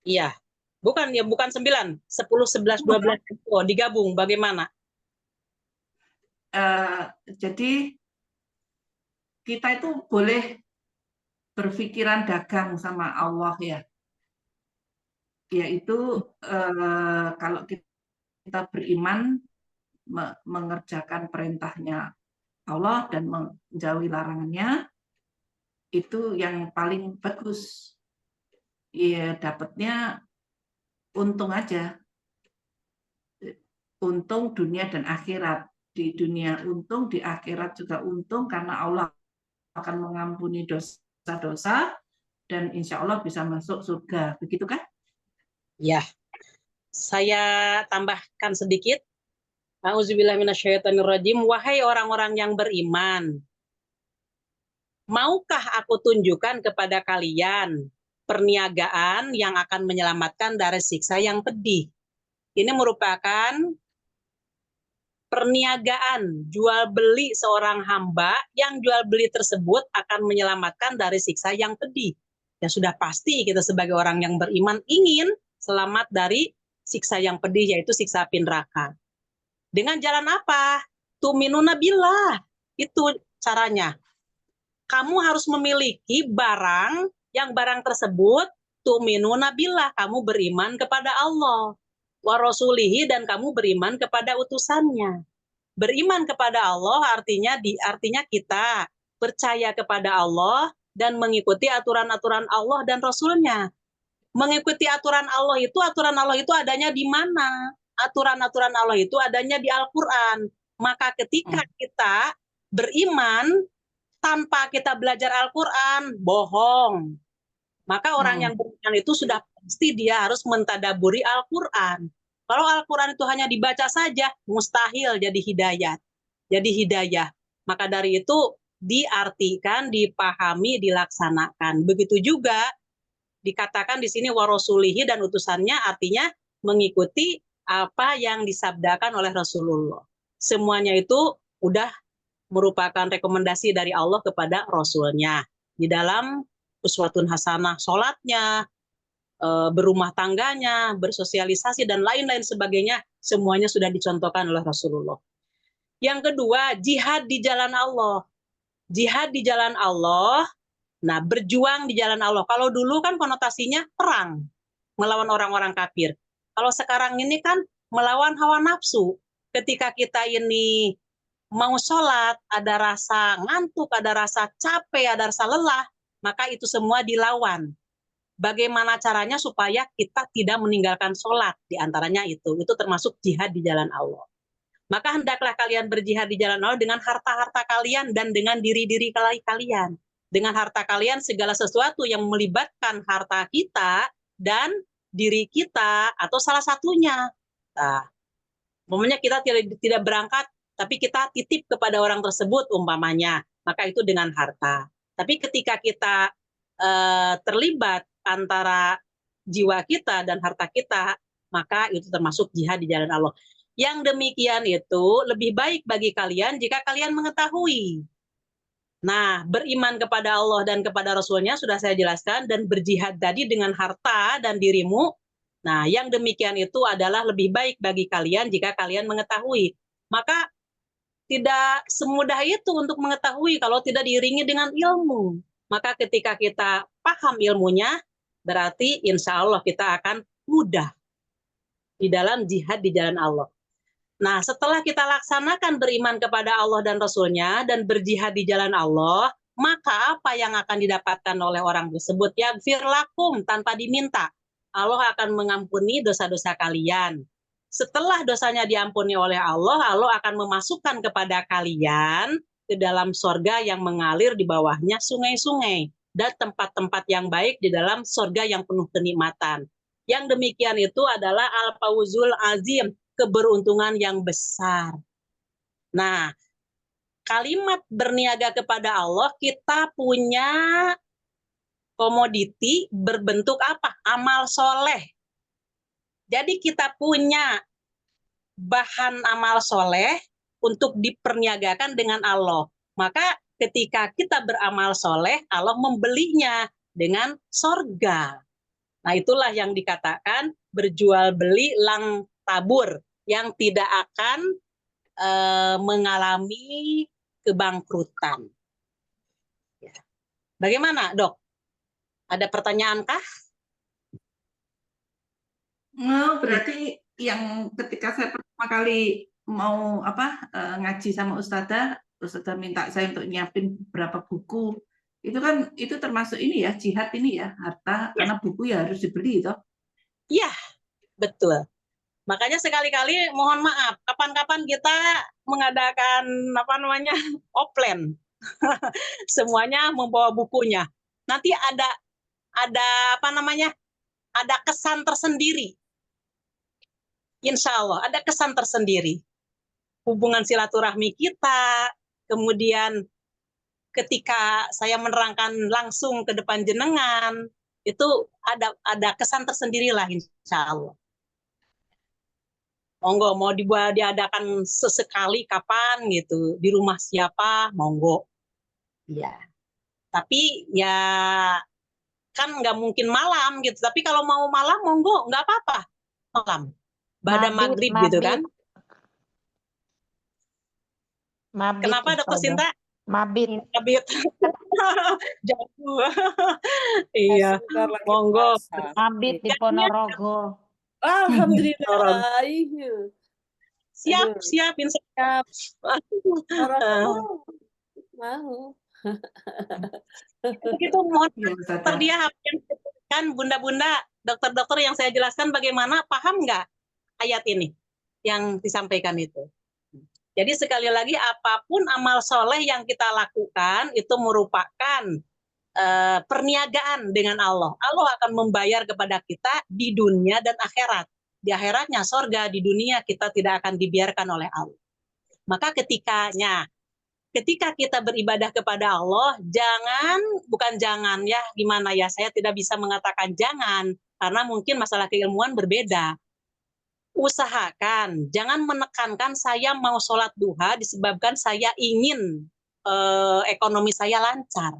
Iya. Bukan 9, 10, 11, 12. Oh, digabung bagaimana? Jadi kita itu boleh berpikiran dagang sama Allah ya. Yaitu kalau kita beriman mengerjakan perintahnya Allah dan menjauhi larangannya, itu yang paling bagus. Ya dapatnya untung aja. Untung dunia dan akhirat. Di dunia untung, di akhirat juga untung karena Allah akan mengampuni dosa-dosa dan insya Allah bisa masuk surga. Begitu kan? Ya. Saya tambahkan sedikit. A'udzubillahiminasyaitonirrajim. Wahai orang-orang yang beriman, maukah aku tunjukkan kepada kalian perniagaan yang akan menyelamatkan dari siksa yang pedih? Ini merupakan perniagaan jual beli seorang hamba yang jual beli tersebut akan menyelamatkan dari siksa yang pedih. Ya sudah pasti kita sebagai orang yang beriman ingin selamat dari siksa yang pedih, yaitu siksa api neraka. Dengan jalan apa? Tu'minuna billah. Itu caranya. Kamu harus memiliki barang yang barang tersebut tu'minuna billah, kamu beriman kepada Allah. Wa rasulihi, dan kamu beriman kepada utusannya. Beriman kepada Allah artinya kita percaya kepada Allah dan mengikuti aturan-aturan Allah dan Rasulnya. Mengikuti aturan Allah itu adanya di mana? Aturan-aturan Allah itu adanya di Al-Quran. Maka ketika kita beriman tanpa kita belajar Al-Quran, bohong. Maka orang yang beriman itu sudah pasti dia harus mentadaburi Al-Quran. Kalau Al-Quran itu hanya dibaca saja, mustahil jadi hidayat. Jadi hidayah. Maka dari itu diartikan, dipahami, dilaksanakan. Begitu juga dikatakan di sini warasulihi dan utusannya, artinya mengikuti apa yang disabdakan oleh Rasulullah. Semuanya itu udah merupakan rekomendasi dari Allah kepada Rasulnya. Di dalam uswatun hasanah, sholatnya, berumah tangganya, bersosialisasi, dan lain-lain sebagainya, semuanya sudah dicontohkan oleh Rasulullah. Yang kedua, jihad di jalan Allah. Jihad di jalan Allah, nah berjuang di jalan Allah. Kalau dulu kan konotasinya perang, melawan orang-orang kafir. Kalau sekarang ini kan melawan hawa nafsu. Ketika kita ini mau sholat, ada rasa ngantuk, ada rasa capek, ada rasa lelah, maka itu semua dilawan. Bagaimana caranya supaya kita tidak meninggalkan sholat? Di antaranya itu termasuk jihad di jalan Allah. Maka hendaklah kalian berjihad di jalan Allah dengan harta-harta kalian dan dengan diri-diri kalian. Dengan harta kalian segala sesuatu yang melibatkan harta kita dan diri kita atau salah satunya. Nah, umpamanya kita tidak berangkat, tapi kita titip kepada orang tersebut umpamanya, maka itu dengan harta. Tapi ketika kita terlibat antara jiwa kita dan harta kita, maka itu termasuk jihad di jalan Allah. Yang demikian itu lebih baik bagi kalian jika kalian mengetahui. Nah, beriman kepada Allah dan kepada Rasulnya sudah saya jelaskan, dan berjihad tadi dengan harta dan dirimu. Nah, yang demikian itu adalah lebih baik bagi kalian jika kalian mengetahui. Maka tidak semudah itu untuk mengetahui kalau tidak diiringi dengan ilmu. Maka ketika kita paham ilmunya, berarti insya Allah kita akan mudah di dalam jihad di jalan Allah. Nah, setelah kita laksanakan beriman kepada Allah dan Rasul-Nya dan berjihad di jalan Allah, maka apa yang akan didapatkan oleh orang tersebut? Yaghfir lakum, tanpa diminta. Allah akan mengampuni dosa-dosa kalian. Setelah dosanya diampuni oleh Allah, Allah akan memasukkan kepada kalian ke dalam sorga yang mengalir di bawahnya sungai-sungai dan tempat-tempat yang baik di dalam sorga yang penuh kenikmatan. Yang demikian itu adalah al-fawzul azim, keberuntungan yang besar. Nah, kalimat berniaga kepada Allah, kita punya komoditi berbentuk apa? Amal soleh. Jadi kita punya bahan amal soleh untuk diperniagakan dengan Allah. Maka ketika kita beramal soleh, Allah membelinya dengan sorga. Nah, itulah yang dikatakan berjual beli lang tabur, yang tidak akan mengalami kebangkrutan. Ya. Bagaimana, Dok? Ada pertanyaankah? Oh, berarti yang ketika saya pertama kali mau ngaji sama Ustadzah minta saya untuk nyiapin beberapa buku. Itu kan itu termasuk ini ya, jihad ini ya, harta, karena buku ya harus dibeli toh. Iya, betul. Makanya sekali-kali mohon maaf, kapan-kapan kita mengadakan offline. Semuanya membawa bukunya. Nanti ada ada kesan tersendiri. Insya Allah ada kesan tersendiri. Hubungan silaturahmi kita, kemudian ketika saya menerangkan langsung ke depan jenengan, itu ada kesan tersendiri lah insya Allah. Monggo, mau diadakan sesekali kapan gitu, di rumah siapa, monggo. Ya. Tapi ya kan nggak mungkin malam gitu. Tapi kalau mau malam, monggo, nggak apa-apa. Malam. Pada maghrib gitu kan. Mabit. Kenapa Dokter Sinta? Mabit. Mabit. Jauh. Iya. Monggo. Mabit di Ponorogo. Alhamdulillah. Siap, siap. Mau. Itu mohon dokter dia kan bunda-bunda, dokter-dokter yang saya jelaskan bagaimana, paham nggak ayat ini yang disampaikan itu? Jadi sekali lagi apapun amal soleh yang kita lakukan itu merupakan perniagaan dengan Allah. Allah akan membayar kepada kita di dunia dan akhirat. Di akhiratnya sorga, di dunia kita tidak akan dibiarkan oleh Allah. Maka ketika kita beribadah kepada Allah, saya tidak bisa mengatakan jangan, karena mungkin masalah keilmuan berbeda. Usahakan, jangan menekankan saya mau sholat duha disebabkan saya ingin ekonomi saya lancar.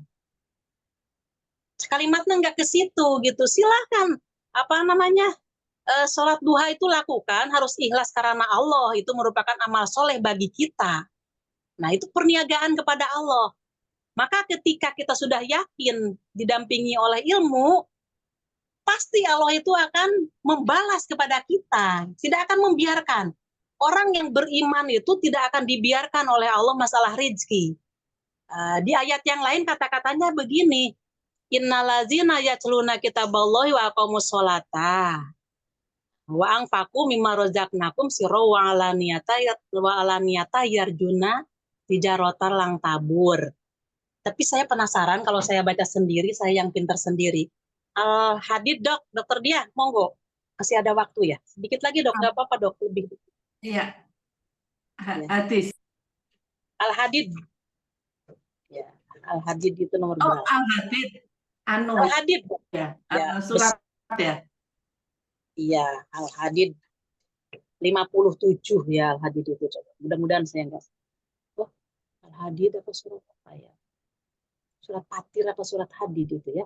Kalimatnya nggak ke situ gitu. Silakan, sholat duha itu lakukan, harus ikhlas karena Allah, itu merupakan amal soleh bagi kita. Nah, itu perniagaan kepada Allah. Maka ketika kita sudah yakin didampingi oleh ilmu, pasti Allah itu akan membalas kepada kita. Tidak akan membiarkan. Orang yang beriman itu tidak akan dibiarkan oleh Allah masalah rezeki. Di ayat yang lain kata-katanya begini, innalazina yatluna kitaballahi wa aqamus sholata wa anfaqu mimma razaqnakum sirra wa alaniyata yarjuna tijaratan lang tabur. Tapi saya penasaran kalau saya baca sendiri, saya yang pintar sendiri. Al-Hadid, Dok, dokter dia, monggo. Masih ada waktu ya? Sedikit lagi, Dok, nggak apa-apa, Dok. Lebih. Iya. Hadis. Al-Hadid. Ya, Al-Hadid itu nomor berapa? Al-Hadid. Al-Hadid. Ya, surat ya. Iya, Al-Hadid 57 ya, Al-Hadid itu coba. Mudah-mudahan saya enggak. Al-Hadid apa surat apa ya? Surat Fatir atau surat Hadid itu ya?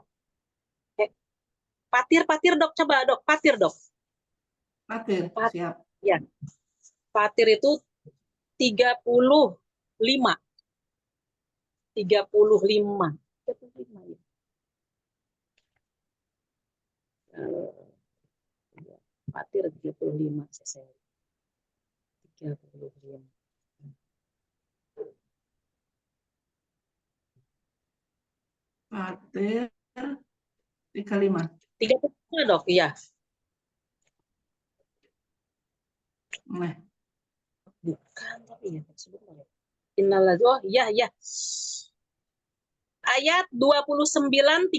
Fatir Dok, coba Dok, Fatir Dok. Fatir, siap. Ya. Fatir itu 30 35. 35 ya. Fatir 35 saya. 35. Fatir 35. 35 dok, iya. Nah, Bukan, tapi ya sebentar ya. Innalaz, oh iya, iya. Ayat 29-30.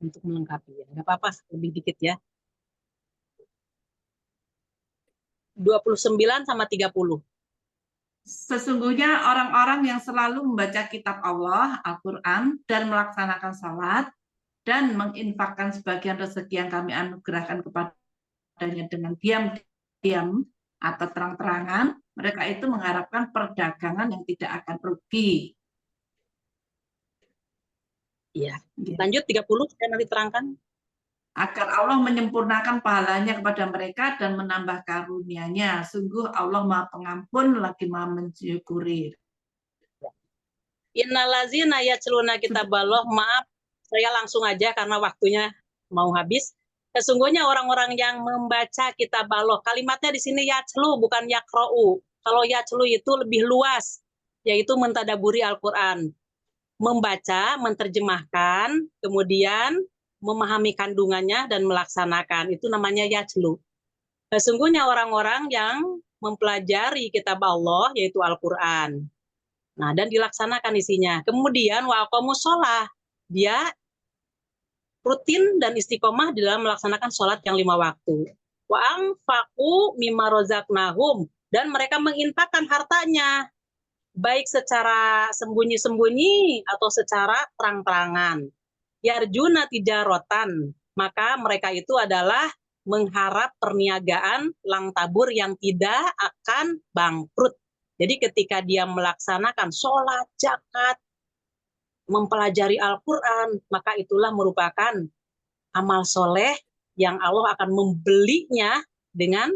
Untuk melengkapi ya. Nggak apa-apa, lebih dikit ya. 29 sama 30. sesungguhnya orang-orang yang selalu membaca kitab Allah, Al-Quran, dan melaksanakan salat, dan menginfakkan sebagian rezeki yang kami anugerahkan kepadanya dengan diam-diam atau terang-terangan, mereka itu mengharapkan perdagangan yang tidak akan rugi. Iya. Ya. Lanjut 30, saya nanti terangkan. Agar Allah menyempurnakan pahalanya kepada mereka dan menambah karunia-Nya. Sungguh Allah Maha Pengampun lagi Maha mensyukuri. Innalazina yatluna kitaballah, maaf, saya langsung aja karena waktunya mau habis. Sesungguhnya orang-orang yang membaca kitab Allah, kalimatnya di sini yatlu bukan yakra'u. Kalau yatlu itu lebih luas, yaitu mentadaburi Al-Quran. Membaca, menerjemahkan, kemudian memahami kandungannya dan melaksanakan. Itu namanya yatlu. Sesungguhnya orang-orang yang mempelajari kitab Allah, yaitu Al-Quran. Nah, dan dilaksanakan isinya. Kemudian waqamus sholah, dia rutin dan istiqomah di dalam melaksanakan sholat yang 5 waktu. Wa anfaqu mimma razaqnahum, dan mereka menginfakkan hartanya baik secara sembunyi-sembunyi atau secara terang-terangan. Yarjuna tijarotan, maka mereka itu adalah mengharap perniagaan lang tabur yang tidak akan bangkrut. Jadi ketika dia melaksanakan sholat, zakat, mempelajari Al-Quran, maka itulah merupakan amal soleh yang Allah akan membelinya dengan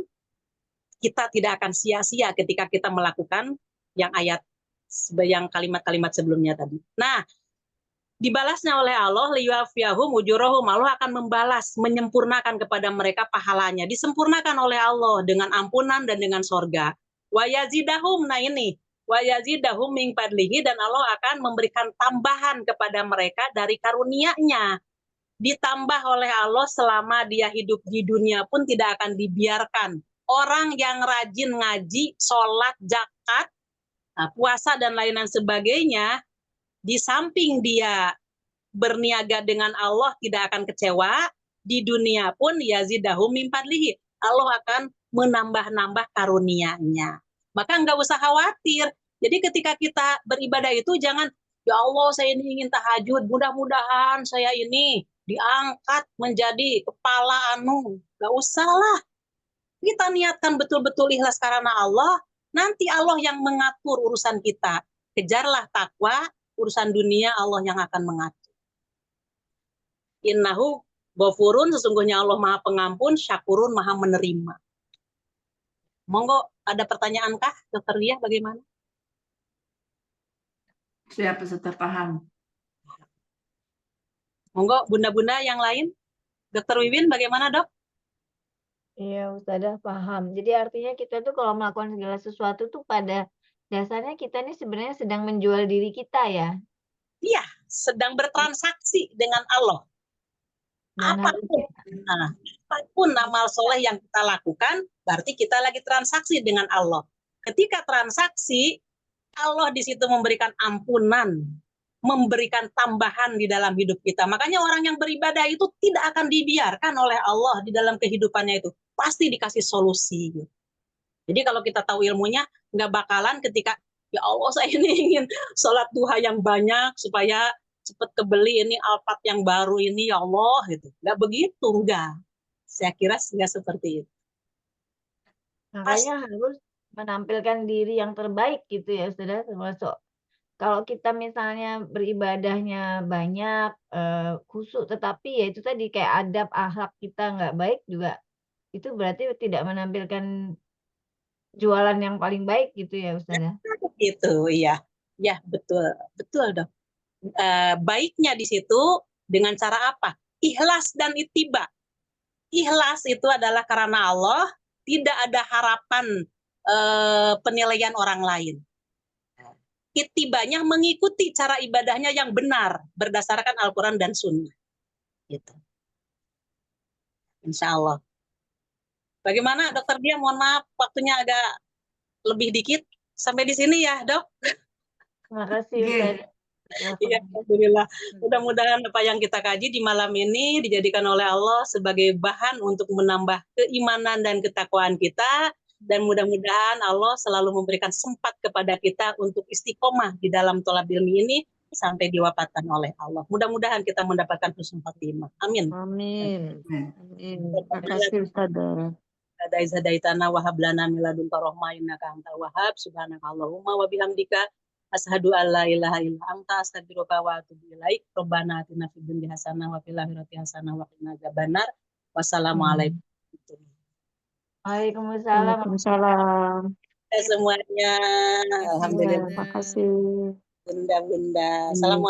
kita tidak akan sia-sia ketika kita melakukan yang kalimat-kalimat sebelumnya tadi. Nah, dibalasnya oleh Allah, liyuwafiyahum ujurahum, Allah akan membalas, menyempurnakan kepada mereka pahalanya, disempurnakan oleh Allah dengan ampunan dan dengan sorga. Wa yazidahum, nah ini, wa yazidahum min fadlihi, dan Allah akan memberikan tambahan kepada mereka dari karunia-Nya. Ditambah oleh Allah selama dia hidup di dunia pun tidak akan dibiarkan. Orang yang rajin ngaji, sholat, zakat, puasa dan lain-lain sebagainya, di samping dia berniaga dengan Allah tidak akan kecewa, di dunia pun yazidahum min fadlihi, Allah akan menambah-nambah karunia-Nya. Maka nggak usah khawatir. Jadi ketika kita beribadah itu jangan, ya Allah saya ini ingin tahajud, mudah-mudahan saya ini diangkat menjadi kepala nggak usah lah. Kita niatkan betul-betul ikhlas karena Allah, nanti Allah yang mengatur urusan kita. Kejarlah takwa, urusan dunia Allah yang akan mengatur. Innahu ghafurun, sesungguhnya Allah Maha Pengampun, syakurun, Maha menerima. Monggo, ada pertanyaankah, Dr. Lia, bagaimana? Siap, peserta paham. Monggo, bunda-bunda yang lain. Dr. Wiwin, bagaimana dok? Iya, Ustazah paham. Jadi artinya kita tuh kalau melakukan segala sesuatu tuh pada dasarnya kita nih sebenarnya sedang menjual diri kita ya. Iya, sedang bertransaksi dengan Allah. Dan Apapun amal soleh yang kita lakukan, berarti kita lagi transaksi dengan Allah. Ketika transaksi, Allah di situ memberikan ampunan, memberikan tambahan di dalam hidup kita. Makanya orang yang beribadah itu tidak akan dibiarkan oleh Allah di dalam kehidupannya itu. Pasti dikasih solusi. Jadi kalau kita tahu ilmunya, nggak bakalan ketika, ya Allah saya ini ingin sholat duha yang banyak supaya cepat kebeli ini Alphard yang baru ini, ya Allah, gitu. Nggak begitu, enggak. Saya kira nggak seperti itu. makanya harus menampilkan diri yang terbaik gitu ya, Ustazah, termasuk kalau kita misalnya beribadahnya banyak, khusyuk, tetapi ya itu tadi kayak adab akhlak kita nggak baik juga, itu berarti tidak menampilkan jualan yang paling baik gitu ya Ustazah? Gitu, iya. Ya, betul. Betul, Dok. Baiknya di situ dengan cara apa? Ikhlas dan ittiba. Ikhlas itu adalah karena Allah, tidak ada harapan penilaian orang lain. Ittibanya mengikuti cara ibadahnya yang benar berdasarkan Al-Quran dan Sunnah. Gitu. Insya Allah. Bagaimana Dokter Dia? Mohon maaf, waktunya agak lebih dikit. Sampai di sini ya, Dok. Terima kasih Oke. Ustazah. Iya, alhamdulillah. Mudah-mudahan apa yang kita kaji di malam ini dijadikan oleh Allah sebagai bahan untuk menambah keimanan dan ketakwaan kita. Dan mudah-mudahan Allah selalu memberikan sempat kepada kita untuk istiqomah di dalam thalab ilmi ini sampai diwafatkan oleh Allah. Mudah-mudahan kita mendapatkan husnul khotimah. Amin. Amin. Amin. Terima kasih Ustazah. Hadaitana wa hab lana min ladunka rahmah innaka antal wahhab. Subhanakallahumma wa bihamdika asyhadu an la ilaha illa anta astaghfiruka wa atubu ilaik. Rabbana atina fid dunya hasanah wa fil akhirati hasanah wa qina adzabannar. Wassalamualaikum. Waalaikumsalam. Waalaikumsalam. Semuanya. Terima kasih, Alhamdulillah. Terima kasih. Bunda-bunda. Assalamualaikum.